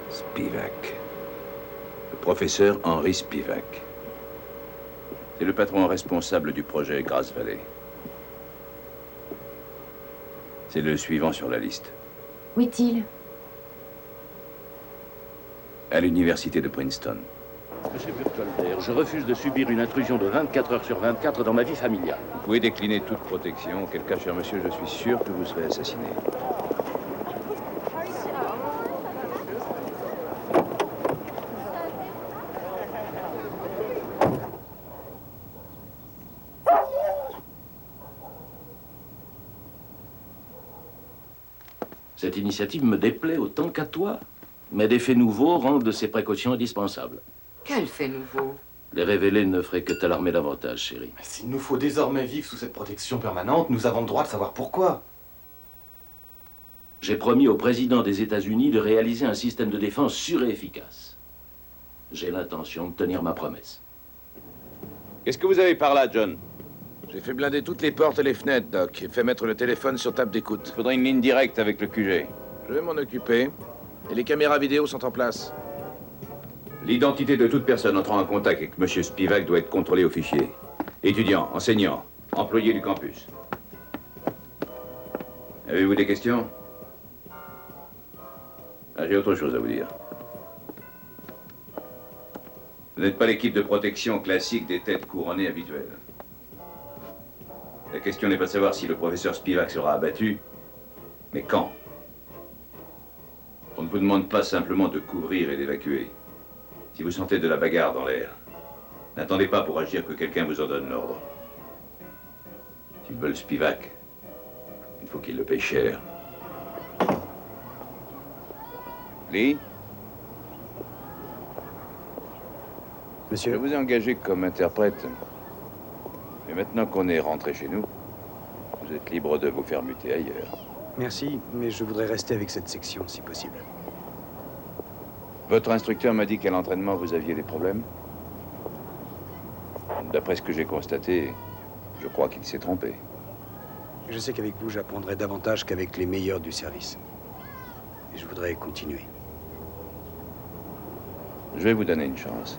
Spivak. Le professeur Henri Spivak. C'est le patron responsable du projet Grass Valley. C'est le suivant sur la liste. Où est-il? À l'université de Princeton. Monsieur Burkholder, je refuse de subir une intrusion de 24 heures sur 24 dans ma vie familiale. Vous pouvez décliner toute protection, auquel cas, cher monsieur, je suis sûr que vous serez assassiné. Cette initiative me déplaît autant qu'à toi. Mais des faits nouveaux rendent ces précautions indispensables. Quel fait nouveau? Les révéler ne ferait que t'alarmer davantage, chérie. Mais s'il nous faut désormais vivre sous cette protection permanente, nous avons le droit de savoir pourquoi. J'ai promis au président des États-Unis de réaliser un système de défense sûr et efficace. J'ai l'intention de tenir ma promesse. Qu'est-ce que vous avez par là, John? J'ai fait blinder toutes les portes et les fenêtres, Doc, et fait mettre le téléphone sur table d'écoute. Il faudrait une ligne directe avec le QG. Je vais m'en occuper. Et les caméras vidéo sont en place. L'identité de toute personne entrant en contact avec M. Spivak doit être contrôlée au fichier. Étudiants, enseignants, employés du campus. Avez-vous des questions? Ah, j'ai autre chose à vous dire. Vous n'êtes pas l'équipe de protection classique des têtes couronnées habituelles. La question n'est pas de savoir si le professeur Spivak sera abattu, mais quand. On ne vous demande pas simplement de couvrir et d'évacuer. Si vous sentez de la bagarre dans l'air, n'attendez pas pour agir que quelqu'un vous en donne l'ordre. S'ils veulent Spivak, il faut qu'ils le payent cher. Lee? Monsieur? Je vous ai engagé comme interprète. Mais maintenant qu'on est rentré chez nous, vous êtes libre de vous faire muter ailleurs. Merci, mais je voudrais rester avec cette section, si possible. Votre instructeur m'a dit qu'à l'entraînement, vous aviez des problèmes. D'après ce que j'ai constaté, je crois qu'il s'est trompé. Je sais qu'avec vous, j'apprendrai davantage qu'avec les meilleurs du service. Et je voudrais continuer. Je vais vous donner une chance.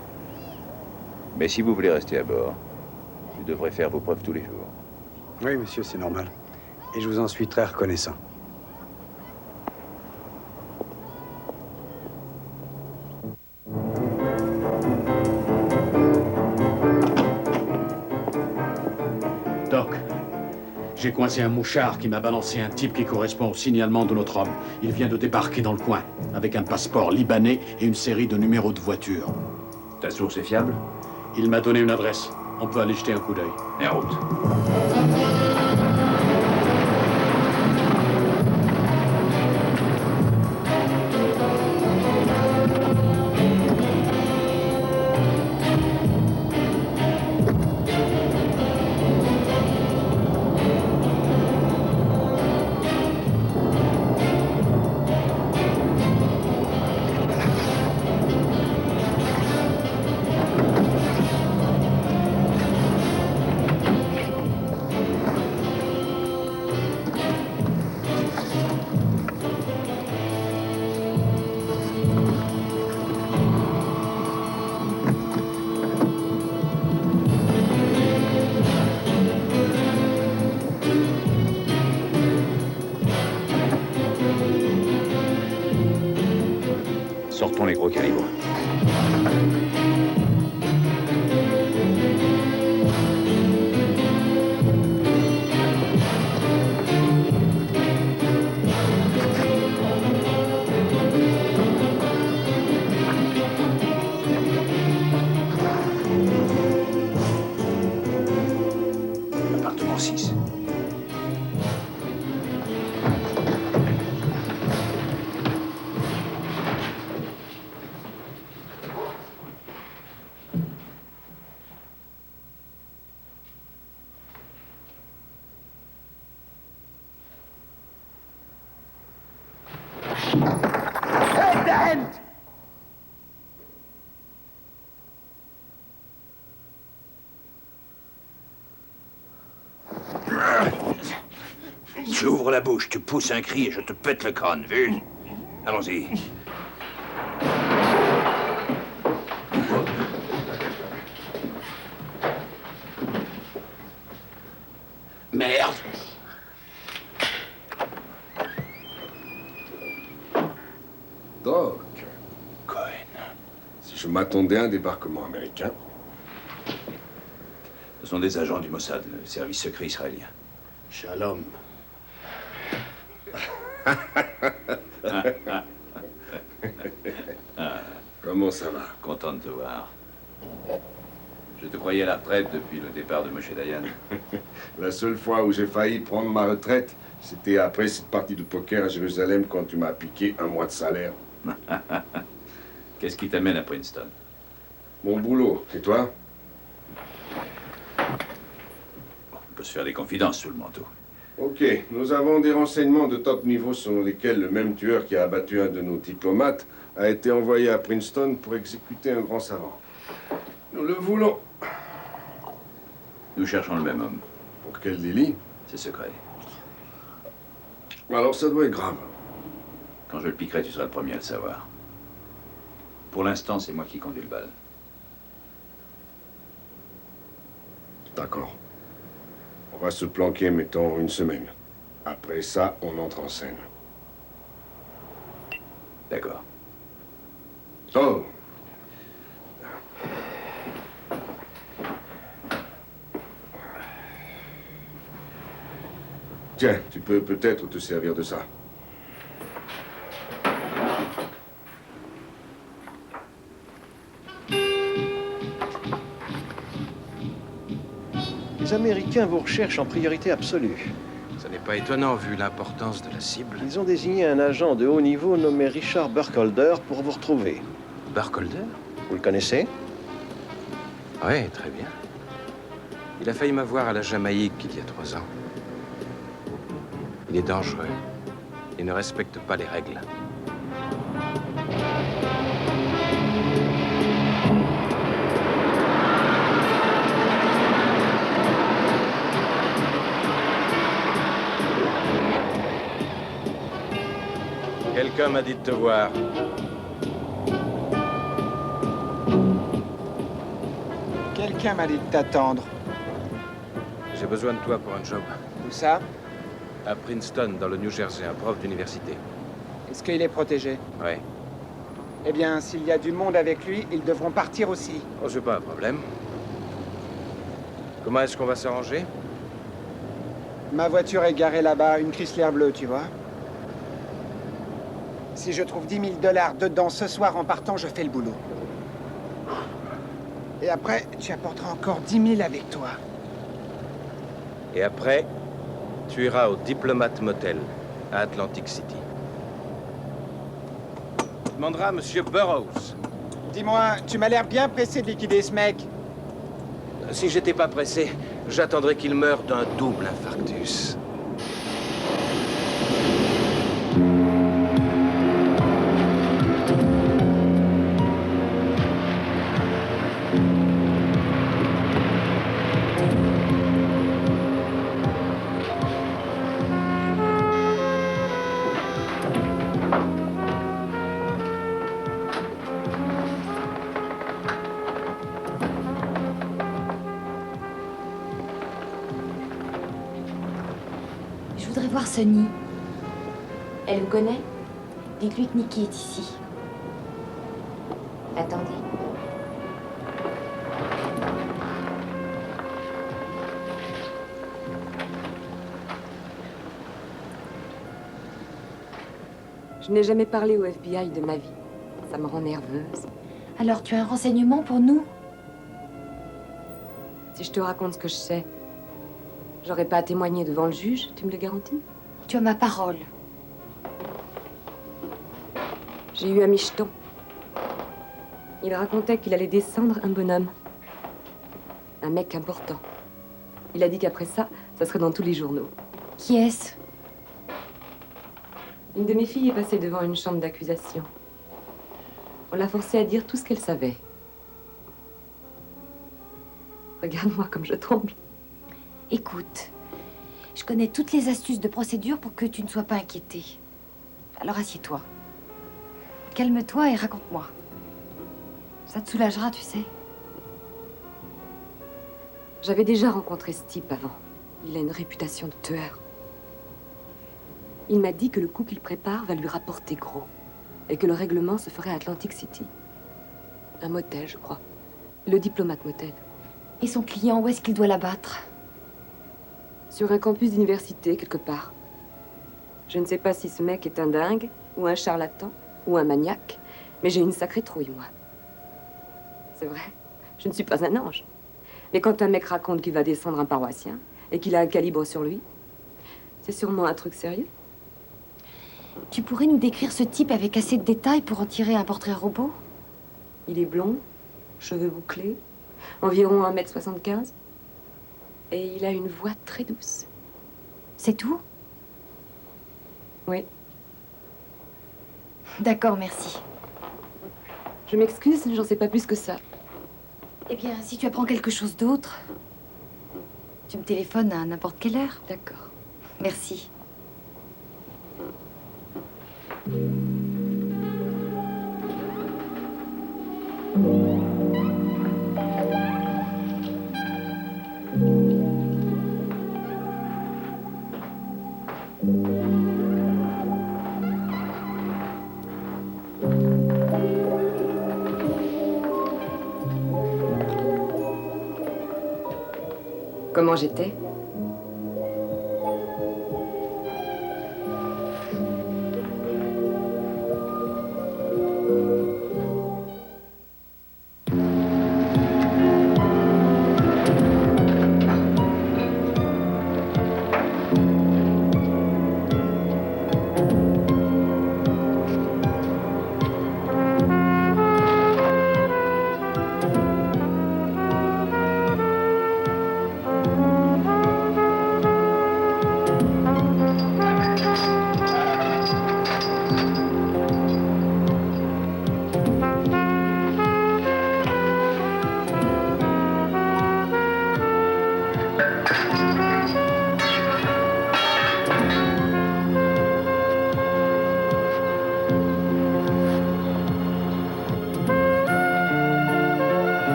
Mais si vous voulez rester à bord, vous devrez faire vos preuves tous les jours. Oui, monsieur, c'est normal. Et je vous en suis très reconnaissant. J'ai coincé un mouchard qui m'a balancé un type qui correspond au signalement de notre homme. Il vient de débarquer dans le coin, avec un passeport libanais et une série de numéros de voiture. Ta source est fiable? Il m'a donné une adresse. On peut aller jeter un coup d'œil. Et en route. Sortons les gros calibres. Appartement 6. Tu ouvres la bouche, tu pousses un cri et je te pète le crâne, vu? Allons-y. Merde! Doc. Cohen. Si je m'attendais à un débarquement américain. Ce sont des agents du Mossad, le service secret israélien. Shalom. Comment ça va? Content de te voir. Je te croyais à la retraite depuis le départ de Moshe Dayan. La seule fois où j'ai failli prendre ma retraite, c'était après cette partie de poker à Jérusalem quand tu m'as piqué un mois de salaire. Qu'est-ce qui t'amène à Princeton? Mon boulot. Et toi? On peut se faire des confidences sous le manteau. Ok, nous avons des renseignements de top niveau selon lesquels le même tueur qui a abattu un de nos diplomates a été envoyé à Princeton pour exécuter un grand savant. Nous le voulons. Nous cherchons le même homme. Pour quel délit? C'est secret. Alors ça doit être grave. Quand je le piquerai, tu seras le premier à le savoir. Pour l'instant, c'est moi qui conduis le bal. D'accord. On va se planquer, mettons, une semaine. Après ça, on entre en scène. D'accord. Oh! Tiens, tu peux peut-être te servir de ça. Les Américains vous recherchent en priorité absolue. Ce n'est pas étonnant vu l'importance de la cible. Ils ont désigné un agent de haut niveau nommé Richard Burkholder pour vous retrouver. Burkholder? Vous le connaissez? Oui, très bien. Il a failli m'avoir à la Jamaïque il y a 3 ans. Il est dangereux. Il ne respecte pas les règles. Quelqu'un m'a dit de te voir. Quelqu'un m'a dit de t'attendre. J'ai besoin de toi pour un job. Où ça? À Princeton, dans le New Jersey, un prof d'université. Est-ce qu'il est protégé? Oui. Eh bien, s'il y a du monde avec lui, ils devront partir aussi. Oh, c'est pas un problème. Comment est-ce qu'on va s'arranger? Ma voiture est garée là-bas, une Chrysler bleue, tu vois. Si je trouve 10 000 $ dedans ce soir en partant, je fais le boulot. Et après, tu apporteras encore 10 000 avec toi. Et après, tu iras au Diplomate Motel, à Atlantic City. Tu demanderas à Monsieur Burroughs. Dis-moi, tu m'as l'air bien pressé de liquider ce mec. Si j'étais pas pressé, j'attendrais qu'il meure d'un double infarctus. Je voudrais voir Sonny. Elle vous connaît? Dites-lui que Nicky est ici. Attendez. Je n'ai jamais parlé au FBI de ma vie. Ça me rend nerveuse. Alors, tu as un renseignement pour nous? Si je te raconte ce que je sais, j'aurais pas à témoigner devant le juge, tu me le garantis? Tu as ma parole. J'ai eu un micheton. Il racontait qu'il allait descendre un bonhomme. Un mec important. Il a dit qu'après ça, ça serait dans tous les journaux. Qui est-ce? Une de mes filles est passée devant une chambre d'accusation. On l'a forcée à dire tout ce qu'elle savait. Regarde-moi comme je tremble. Écoute, je connais toutes les astuces de procédure pour que tu ne sois pas inquiétée. Alors assieds-toi. Calme-toi et raconte-moi. Ça te soulagera, tu sais. J'avais déjà rencontré ce type avant. Il a une réputation de tueur. Il m'a dit que le coup qu'il prépare va lui rapporter gros. Et que le règlement se ferait à Atlantic City. Un motel, je crois. Le Diplomate Motel. Et son client, où est-ce qu'il doit l'abattre? Sur un campus d'université, quelque part. Je ne sais pas si ce mec est un dingue, ou un charlatan, ou un maniaque, mais j'ai une sacrée trouille, moi. C'est vrai, je ne suis pas un ange. Mais quand un mec raconte qu'il va descendre un paroissien, et qu'il a un calibre sur lui, c'est sûrement un truc sérieux. Tu pourrais nous décrire ce type avec assez de détails pour en tirer un portrait robot? Il est blond, cheveux bouclés, environ 1m75. Et il a une voix très douce. C'est tout? Oui. D'accord, merci. Je m'excuse, j'en sais pas plus que ça. Eh bien, si tu apprends quelque chose d'autre, tu me téléphones à n'importe quelle heure. D'accord. Merci. Comment j'étais?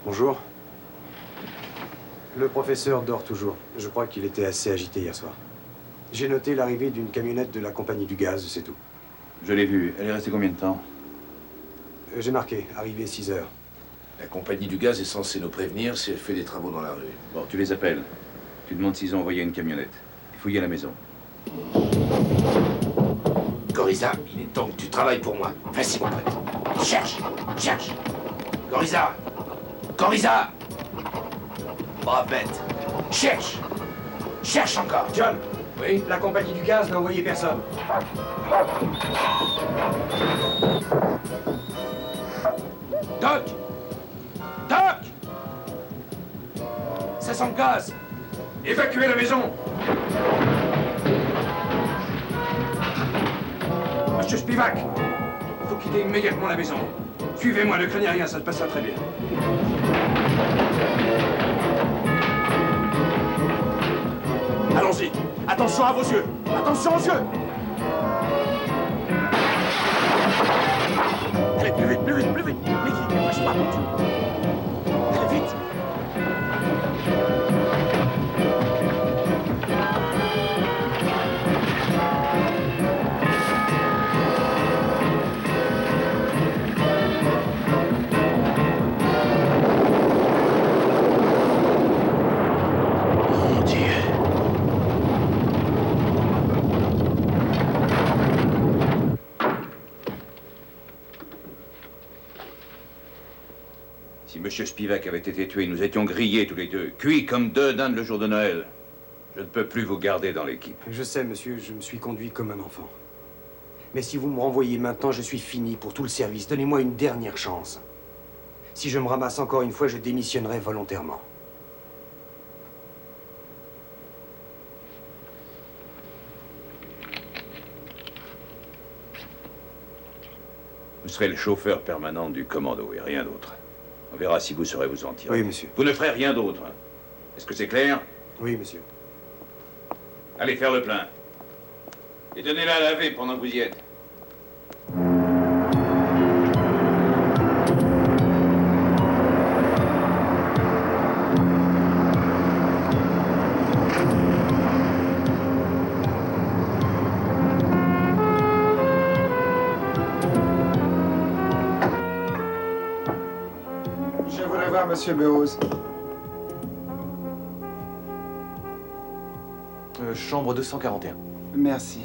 Bonjour. Le professeur dort toujours. Je crois qu'il était assez agité hier soir. J'ai noté l'arrivée d'une camionnette de la compagnie du gaz, c'est tout. Je l'ai vue. Elle est restée combien de temps? J'ai marqué, arrivée 6 heures. La compagnie du gaz est censée nous prévenir si elle fait des travaux dans la rue. Bon, tu les appelles. Tu demandes s'ils ont envoyé une camionnette. Fouille à la maison. Goriza, il est temps que tu travailles pour moi. Vas-y, mon pote. Cherche, cherche. Goriza, Goriza. Oh, bête. Cherche, cherche encore. John. Oui? La compagnie du gaz n'a envoyé personne. Doc! Doc! Ça sent le gaz! Évacuez la maison! Monsieur Spivak, il faut quitter immédiatement la maison. Suivez-moi, ne craignez rien, ça se passera très bien. Allons-y! Attention à vos yeux! Attention aux yeux! Allez, plus vite, plus vite, plus vite! Mickey, ne lâche pas, mon Dieu! Allez, vite! Mon Dieu. Si Monsieur Spivak avait été tué, nous étions grillés tous les deux, cuits comme deux dindes le jour de Noël. Je ne peux plus vous garder dans l'équipe. Je sais, monsieur, je me suis conduit comme un enfant. Mais si vous me renvoyez maintenant, je suis fini pour tout le service. Donnez-moi une dernière chance. Si je me ramasse encore une fois, je démissionnerai volontairement. Vous serez le chauffeur permanent du commando et rien d'autre. On verra si vous saurez vous en tirer. Oui, monsieur. Vous ne ferez rien d'autre. Hein. Est-ce que c'est clair? Oui, monsieur. Allez faire le plein. Et donnez-la à laver pendant que vous y êtes. Je voudrais voir Monsieur Burroughs. Chambre 241. Merci.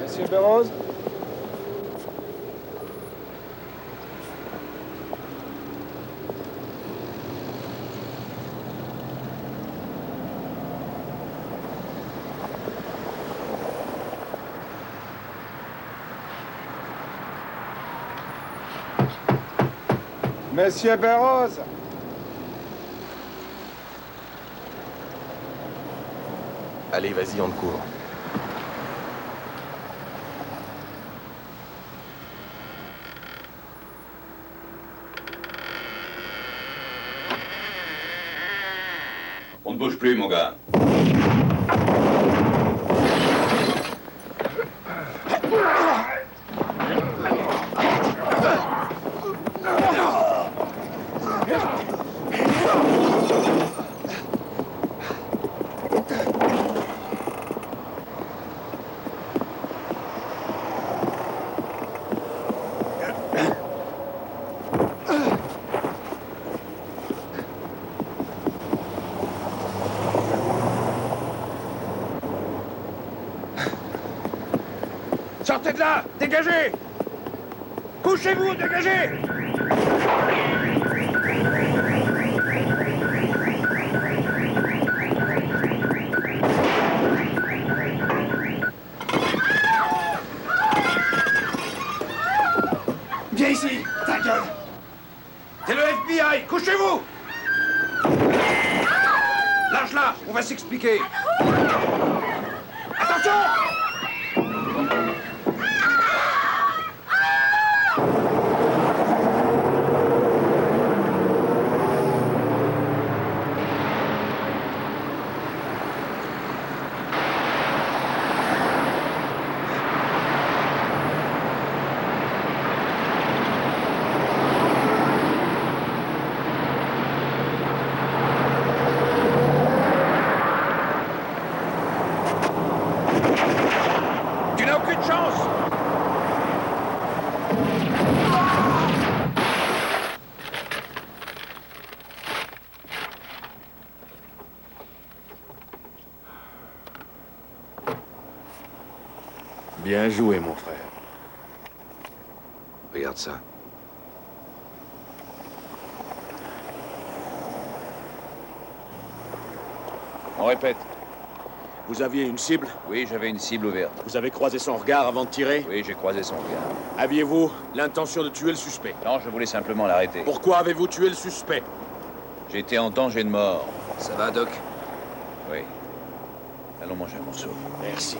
Monsieur Burroughs? Monsieur Burroughs! Allez, vas-y, on te court. On ne bouge plus, mon gars. Sortez de là! Dégagez! Couchez-vous! Dégagez! Viens ici, ta gueule! C'est le FBI! Couchez-vous! Lâche-la! On va s'expliquer! Attention! Bien joué, mon frère. Regarde ça. On répète. Vous aviez une cible? Oui, j'avais une cible ouverte. Vous avez croisé son regard avant de tirer? Oui, j'ai croisé son regard. Aviez-vous l'intention de tuer le suspect? Non, je voulais simplement l'arrêter. Pourquoi avez-vous tué le suspect? J'étais en danger de mort. Ça va, Doc? Oui. Allons manger un morceau. Merci.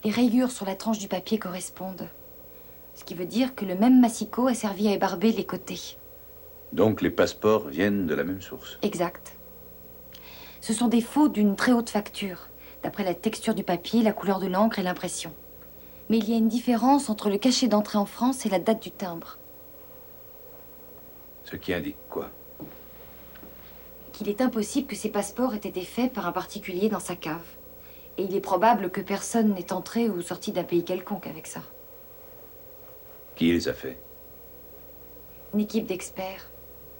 Les rayures sur la tranche du papier correspondent. Ce qui veut dire que le même massicot a servi à ébarber les côtés. Donc les passeports viennent de la même source. Exact. Ce sont des faux d'une très haute facture, d'après la texture du papier, la couleur de l'encre et l'impression. Mais il y a une différence entre le cachet d'entrée en France et la date du timbre. Ce qui indique quoi? Qu'il est impossible que ces passeports aient été faits par un particulier dans sa cave. Et il est probable que personne n'est entré ou sorti d'un pays quelconque avec ça. Qui les a faits? Une équipe d'experts,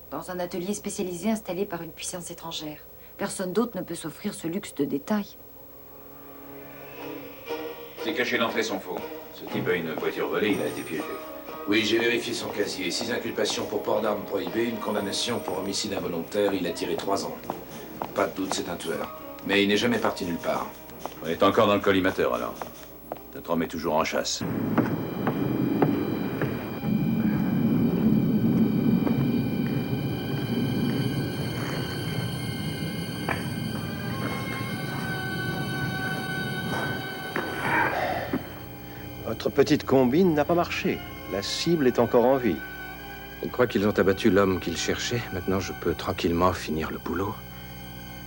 dans un atelier spécialisé installé par une puissance étrangère. Personne d'autre ne peut s'offrir ce luxe de détail. Ces cachets d'entrée sont faux. Ce type a une voiture volée, il a été piégé. Oui, j'ai vérifié son casier. 6 inculpations pour port d'armes prohibées, une condamnation pour homicide involontaire. Il a tiré 3 ans. Pas de doute, c'est un tueur. Mais il n'est jamais parti nulle part. On est encore dans le collimateur, alors. Notre homme est toujours en chasse. Votre petite combine n'a pas marché. La cible est encore en vie. Je crois qu'ils ont abattu l'homme qu'ils cherchaient. Maintenant, je peux tranquillement finir le boulot.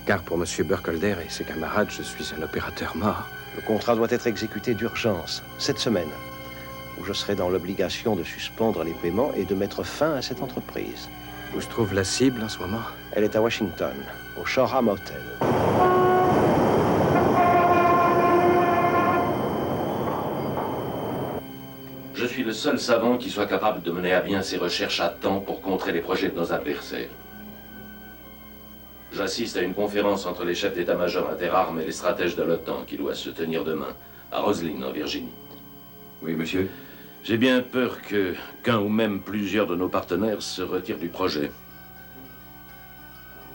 Car pour M. Burkholder et ses camarades, je suis un opérateur mort. Le contrat doit être exécuté d'urgence, cette semaine, où je serai dans l'obligation de suspendre les paiements et de mettre fin à cette entreprise. Où se trouve la cible en ce moment? Elle est à Washington, au Shoreham Hotel. Je suis le seul savant qui soit capable de mener à bien ses recherches à temps pour contrer les projets de nos adversaires. J'assiste à une conférence entre les chefs d'état-major interarmes et les stratèges de l'OTAN qui doit se tenir demain, à Roslyn, en Virginie. Oui, monsieur? J'ai bien peur qu'un ou même plusieurs de nos partenaires se retirent du projet.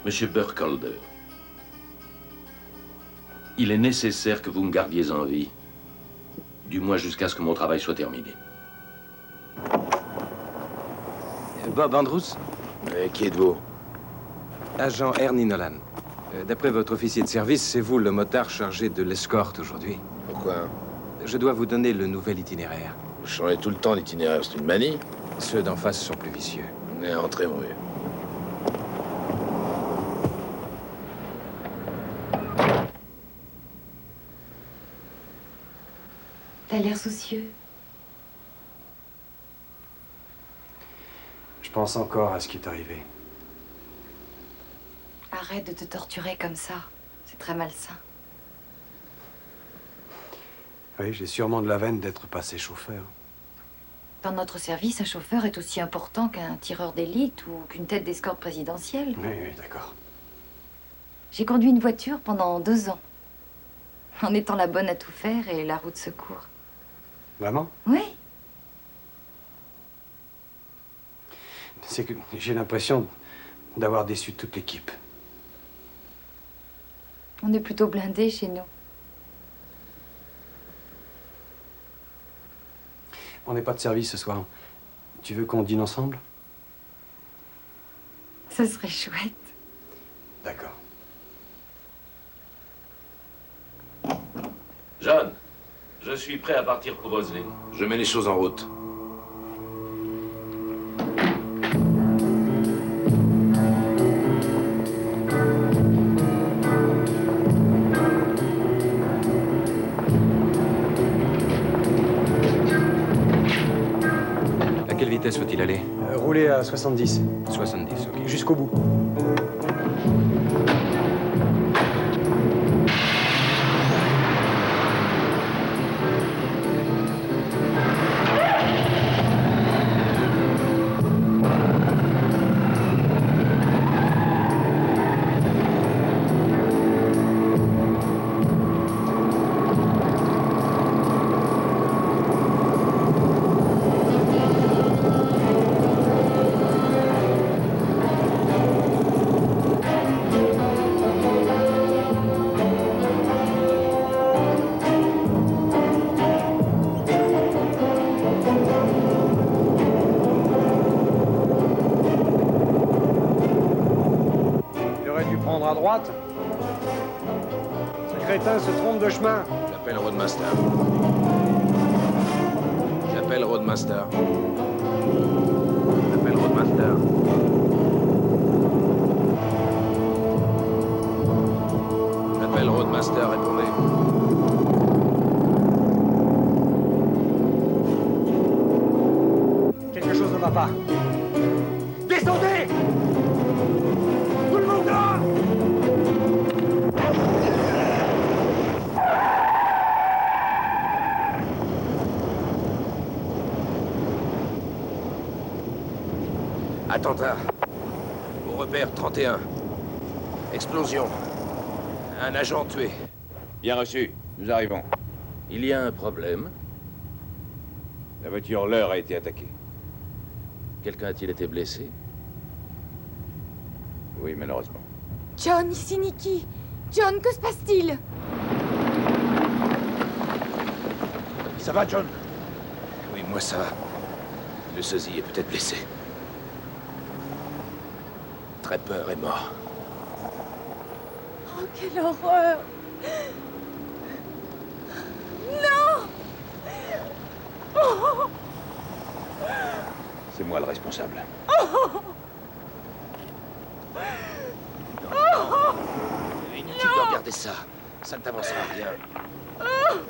Monsieur Burkholder, il est nécessaire que vous me gardiez en vie, du moins jusqu'à ce que mon travail soit terminé. Bob Andrews? Qui êtes-vous? Agent Ernie Nolan. D'après votre officier de service, c'est vous le motard chargé de l'escorte aujourd'hui. Pourquoi? Je dois vous donner le nouvel itinéraire. Vous changez tout le temps l'itinéraire, c'est une manie? Ceux d'en face sont plus vicieux. Entrez, mon vieux. T'as l'air soucieux. Je pense encore à ce qui est arrivé. Arrête de te torturer comme ça. C'est très malsain. Oui, j'ai sûrement de la veine d'être passé chauffeur. Dans notre service, un chauffeur est aussi important qu'un tireur d'élite ou qu'une tête d'escorte présidentielle. Oui, d'accord. J'ai conduit une voiture pendant 2 ans. En étant la bonne à tout faire et la roue de secours. Vraiment? Oui. C'est que j'ai l'impression d'avoir déçu toute l'équipe. On est plutôt blindés chez nous. On n'est pas de service ce soir. Tu veux qu'on dîne ensemble? Ça serait chouette. D'accord. John, je suis prêt à partir pour Roslyn. Je mets les choses en route. À quelle vitesse faut-il aller? Rouler à 70. 70, ok. Jusqu'au bout. à droite. Ce crétin se trompe de chemin. J'appelle Roadmaster. J'appelle Roadmaster. J'appelle Roadmaster. J'appelle Roadmaster, répondez. Quelque chose ne va pas. Descendez! Tout le monde là! Attentat. Au repère 31. Explosion. Un agent tué. Bien reçu. Nous arrivons. Il y a un problème. La voiture Leur a été attaquée. Quelqu'un a-t-il été blessé? Oui, malheureusement. John, ici Nikki. John, que se passe-t-il? Ça va, John? Oui, moi ça va. Le sosie est peut-être blessé. Trapper est mort. Oh, quelle horreur! Non! Oh! C'est moi le responsable. Oh! Oh! Inutile de regarder ça. Ça ne t'avancera rien.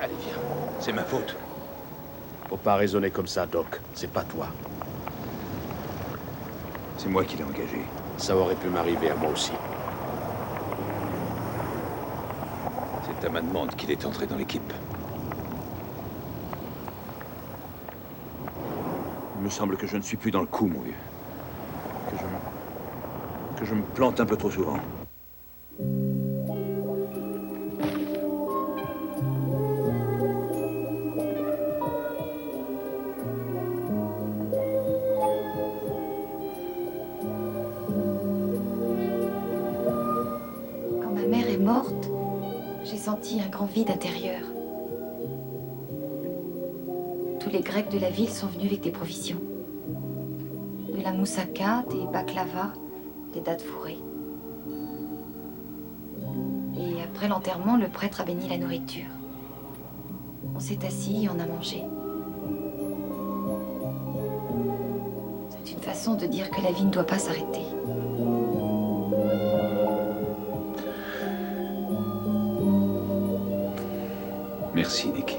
Allez, viens. C'est ma faute. Faut pas raisonner comme ça, Doc. C'est pas toi. C'est moi qui l'ai engagé. Ça aurait pu m'arriver à moi aussi. C'est à ma demande qu'il est entré dans l'équipe. Il me semble que je ne suis plus dans le coup, mon vieux. Que je me plante un peu trop souvent. Quand ma mère est morte, j'ai senti un grand vide intérieur. Tous les Grecs de la ville sont venus avec des provisions. De la moussaka, des baklava, des dattes fourrées. Et après l'enterrement, le prêtre a béni la nourriture. On s'est assis et on a mangé. C'est une façon de dire que la vie ne doit pas s'arrêter. Merci, Nick.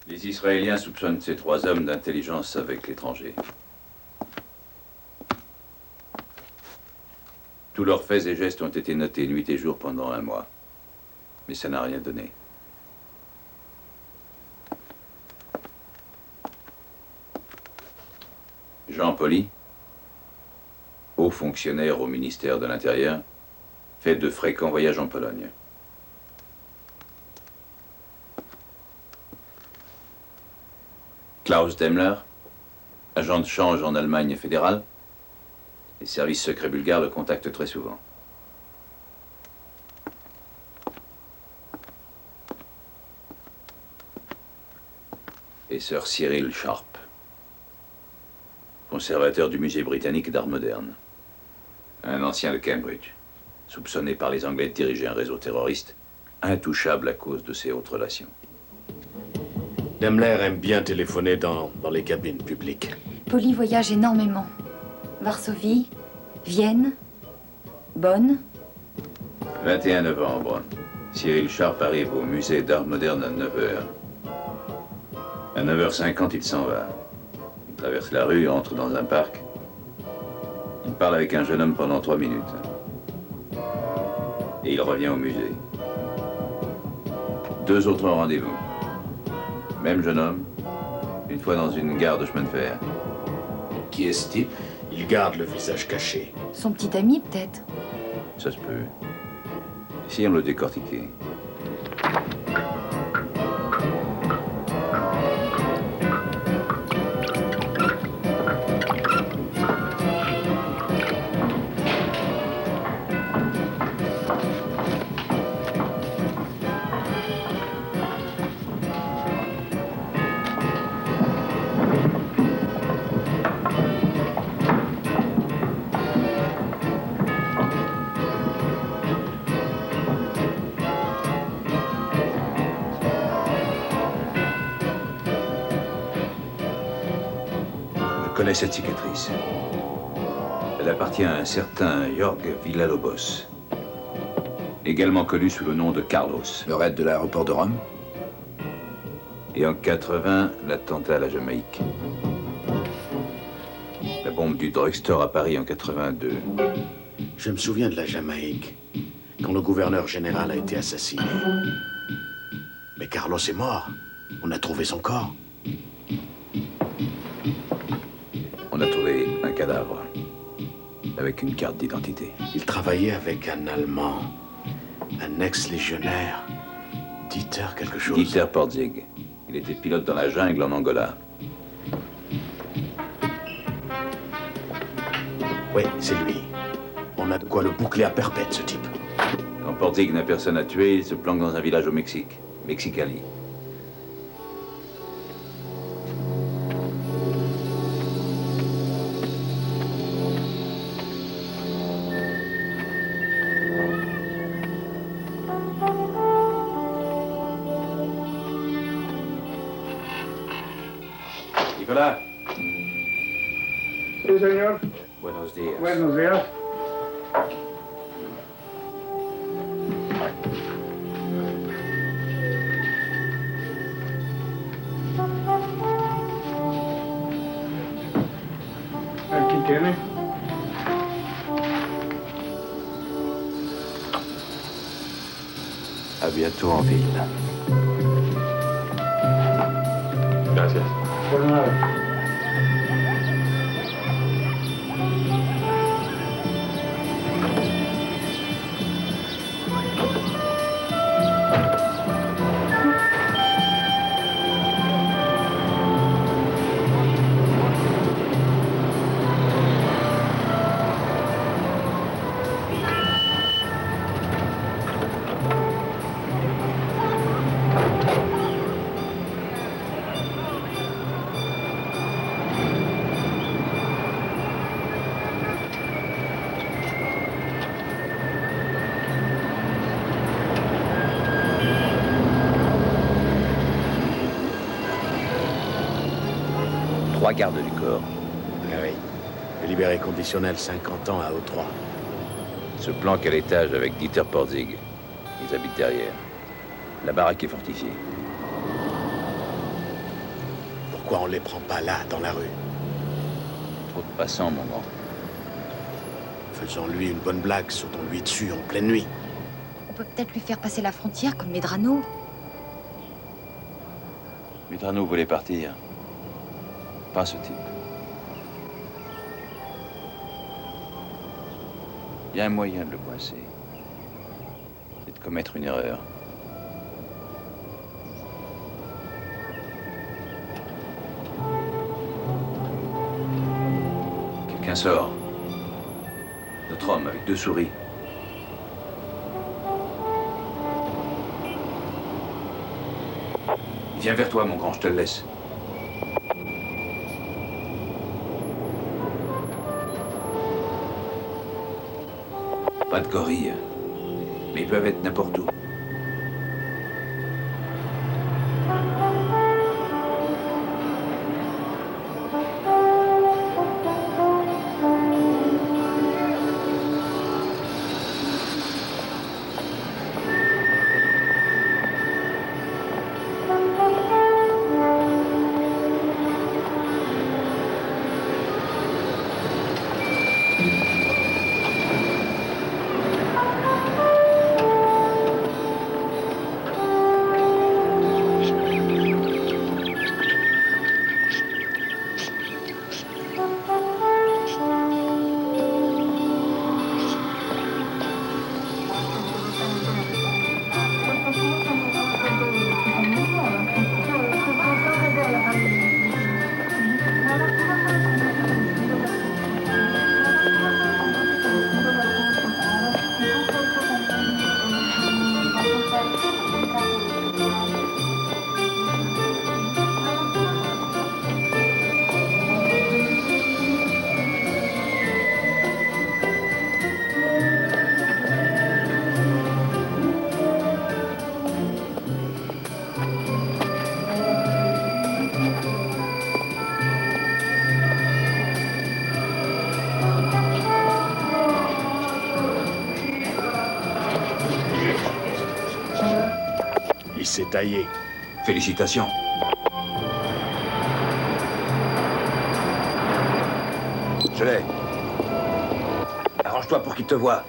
Les Israéliens soupçonnent ces 3 hommes d'intelligence avec l'étranger. Tous leurs faits et gestes ont été notés nuit et jour pendant 1 mois. Mais ça n'a rien donné. Jean Poli, haut fonctionnaire au ministère de l'Intérieur, fait de fréquents voyages en Pologne. Klaus Daimler, agent de change en Allemagne fédérale. Les services secrets bulgares le contactent très souvent. Et Sir Cyril Sharp, conservateur du musée britannique d'art moderne. Un ancien de Cambridge, soupçonné par les Anglais de diriger un réseau terroriste, intouchable à cause de ses hautes relations. Daimler aime bien téléphoner dans les cabines publiques. Poli voyage énormément. Varsovie, Vienne, Bonn. 21 novembre, Cyril Sharp arrive au musée d'art moderne à 9h. À 9h50, il s'en va. Il traverse la rue, entre dans un parc. Il parle avec un jeune homme pendant 3 minutes. Et il revient au musée. 2 autres rendez-vous. Même jeune homme, une fois dans une gare de chemin de fer. Qui est ce type? Il garde le visage caché. Son petit ami, peut-être. Ça se peut. Essayons de le décortiquer. reconnais cette cicatrice. Elle appartient à un certain Jorg Villalobos, également connu sous le nom de Carlos. Le raid de l'aéroport de Rome? Et en 80, l'attentat à la Jamaïque. La bombe du drugstore à Paris en 82. Je me souviens de la Jamaïque, quand le gouverneur général a été assassiné. Mais Carlos est mort. On a trouvé son corps. On a trouvé un cadavre, avec une carte d'identité. Il travaillait avec un Allemand, un ex-légionnaire, Dieter quelque chose. Dieter Portzig. Il était pilote dans la jungle en Angola. Oui, c'est lui. On a de quoi le boucler à perpète, ce type. Quand Portzig n'a personne à tuer, il se planque dans un village au Mexique, Mexicali. Nicolas. Sí, señor. Buenos días. Buenos días. Aquí tiene. À bientôt en ville. Gracias. Por nada. Trois gardes du corps. Ah oui. Le libéré conditionnel 50 ans à O3. Se planque à l'étage avec Dieter Portzig. Ils habitent derrière. La baraque est fortifiée. Pourquoi on les prend pas là, dans la rue? Trop de passants, mon grand. Faisons-lui une bonne blague, sautons-lui dessus en pleine nuit. On peut peut-être lui faire passer la frontière comme Medrano. Medrano voulait partir. Pas ce type. Il y a un moyen de le coincer. C'est de commettre une erreur. Quelqu'un sort. Notre homme avec 2 souris. Il vient vers toi, mon grand, je te le laisse. Pas de gorilles, mais ils peuvent être n'importe où. C'est taillé. Félicitations. Je l'ai. Arrange-toi pour qu'il te voie.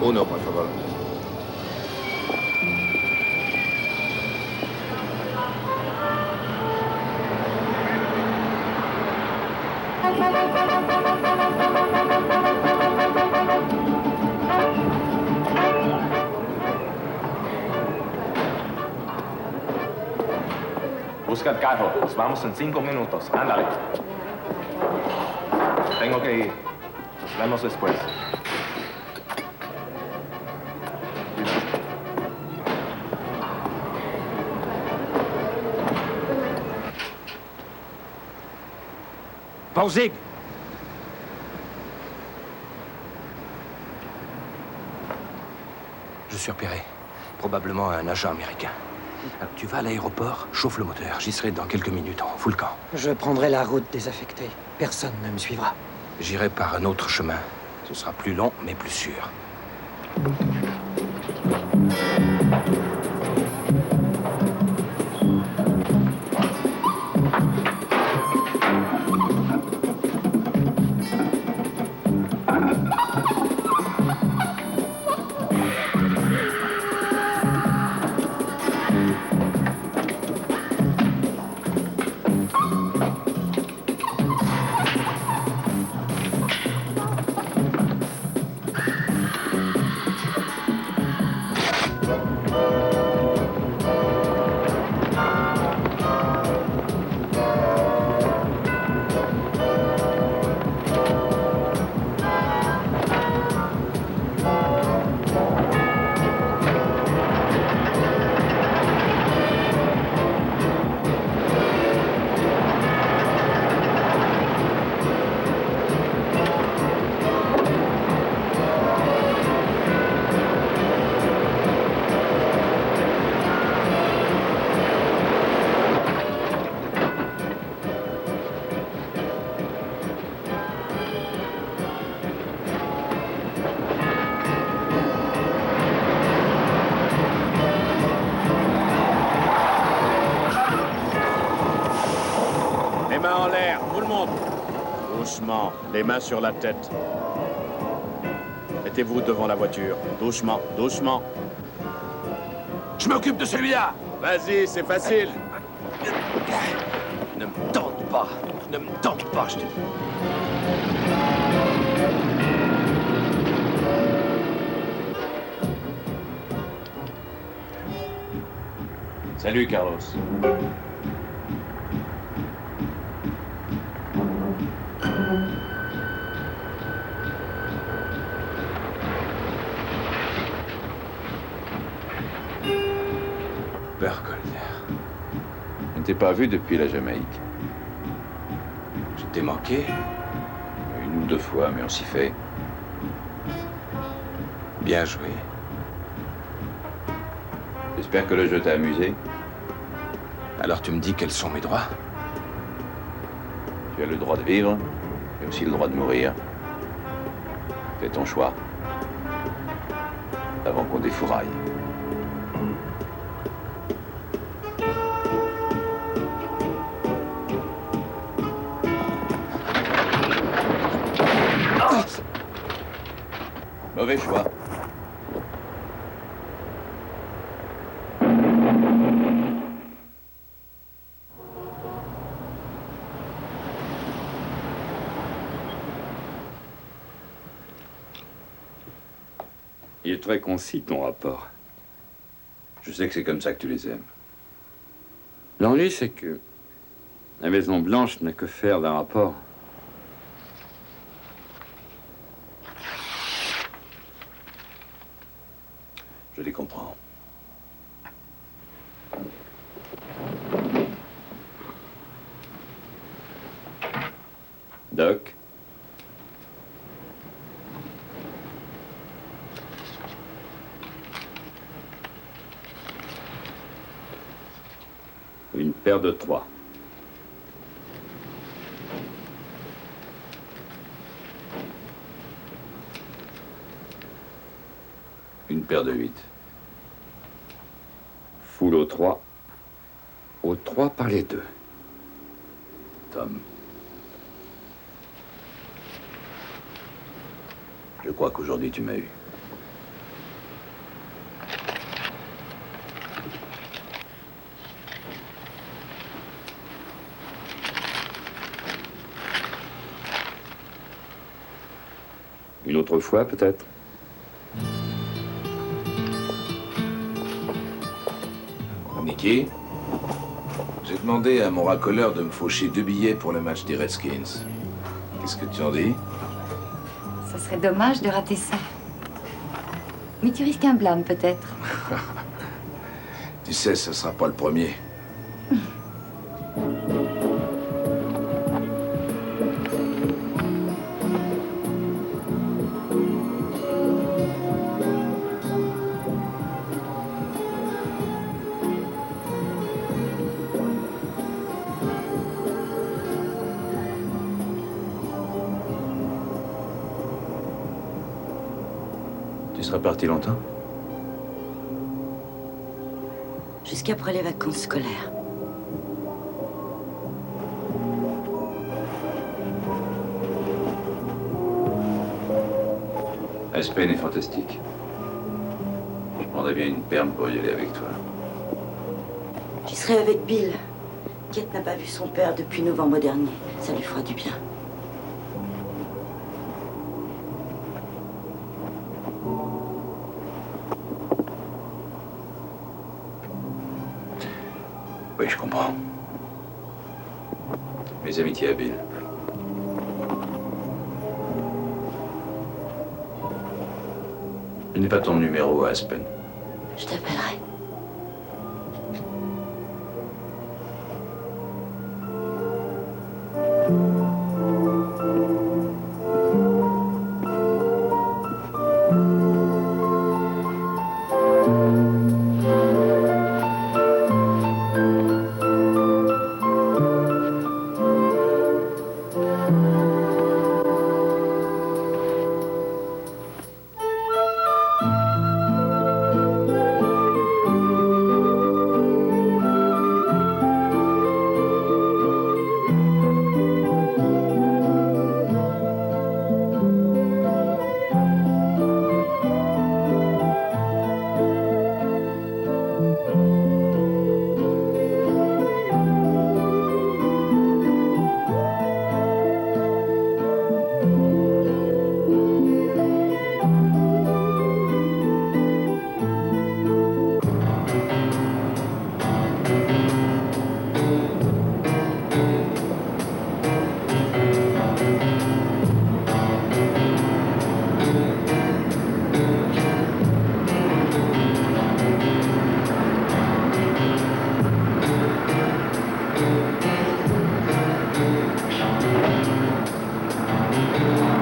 Uno, por favor. Busca el carro. Nos vamos en 5 minutos. Ándale. Tengo que ir. Nos vemos después. Pausig! Je suis repéré. Probablement un agent américain. Alors, tu vas à l'aéroport, chauffe le moteur. J'y serai dans quelques minutes, en full camp. Je prendrai la route désaffectée. Personne ne me suivra. J'irai par un autre chemin. Ce sera plus long, mais plus sûr. Doucement, les mains sur la tête. Mettez-vous devant la voiture. Doucement, doucement. Je m'occupe de celui-là. Vas-y, c'est facile. Ne me tente pas. Ne me tente pas, je te dis. Salut, Carlos. Burkholder. Je ne t'ai pas vu depuis la Jamaïque. Je t'ai manqué? Une ou deux fois, mais on s'y fait. Bien joué. J'espère que le jeu t'a amusé. Alors tu me dis quels sont mes droits? Tu as le droit de vivre et aussi le droit de mourir. Fais ton choix. Avant qu'on défouraille. Mauvais choix. Il est très concis, ton rapport. Je sais que c'est comme ça que tu les aimes. L'ennui, c'est que la Maison-Blanche n'a que faire d'un rapport. Je les comprends. Doc? Une paire de 3. Une paire de 8. Foule au 3. Au 3 par les 2. Tom. Je crois qu'aujourd'hui tu m'as eu. Une autre fois, peut-être? Nicky, j'ai demandé à mon racoleur de me faucher 2 billets pour le match des Redskins. Qu'est-ce que tu en dis? Ça serait dommage de rater ça. Mais tu risques un blâme, peut-être. Tu sais, ce sera pas le premier. Tu seras parti longtemps? Jusqu'après les vacances scolaires. Aspen est fantastique. Je prendrais bien une perme pour y aller avec toi. J'y serai avec Bill. Kate n'a pas vu son père depuis novembre dernier. Ça lui fera du bien. Oui, je comprends. Mes amitiés à Bill. Je n'ai pas ton numéro, Aspen. Je t'appellerai. Thank you.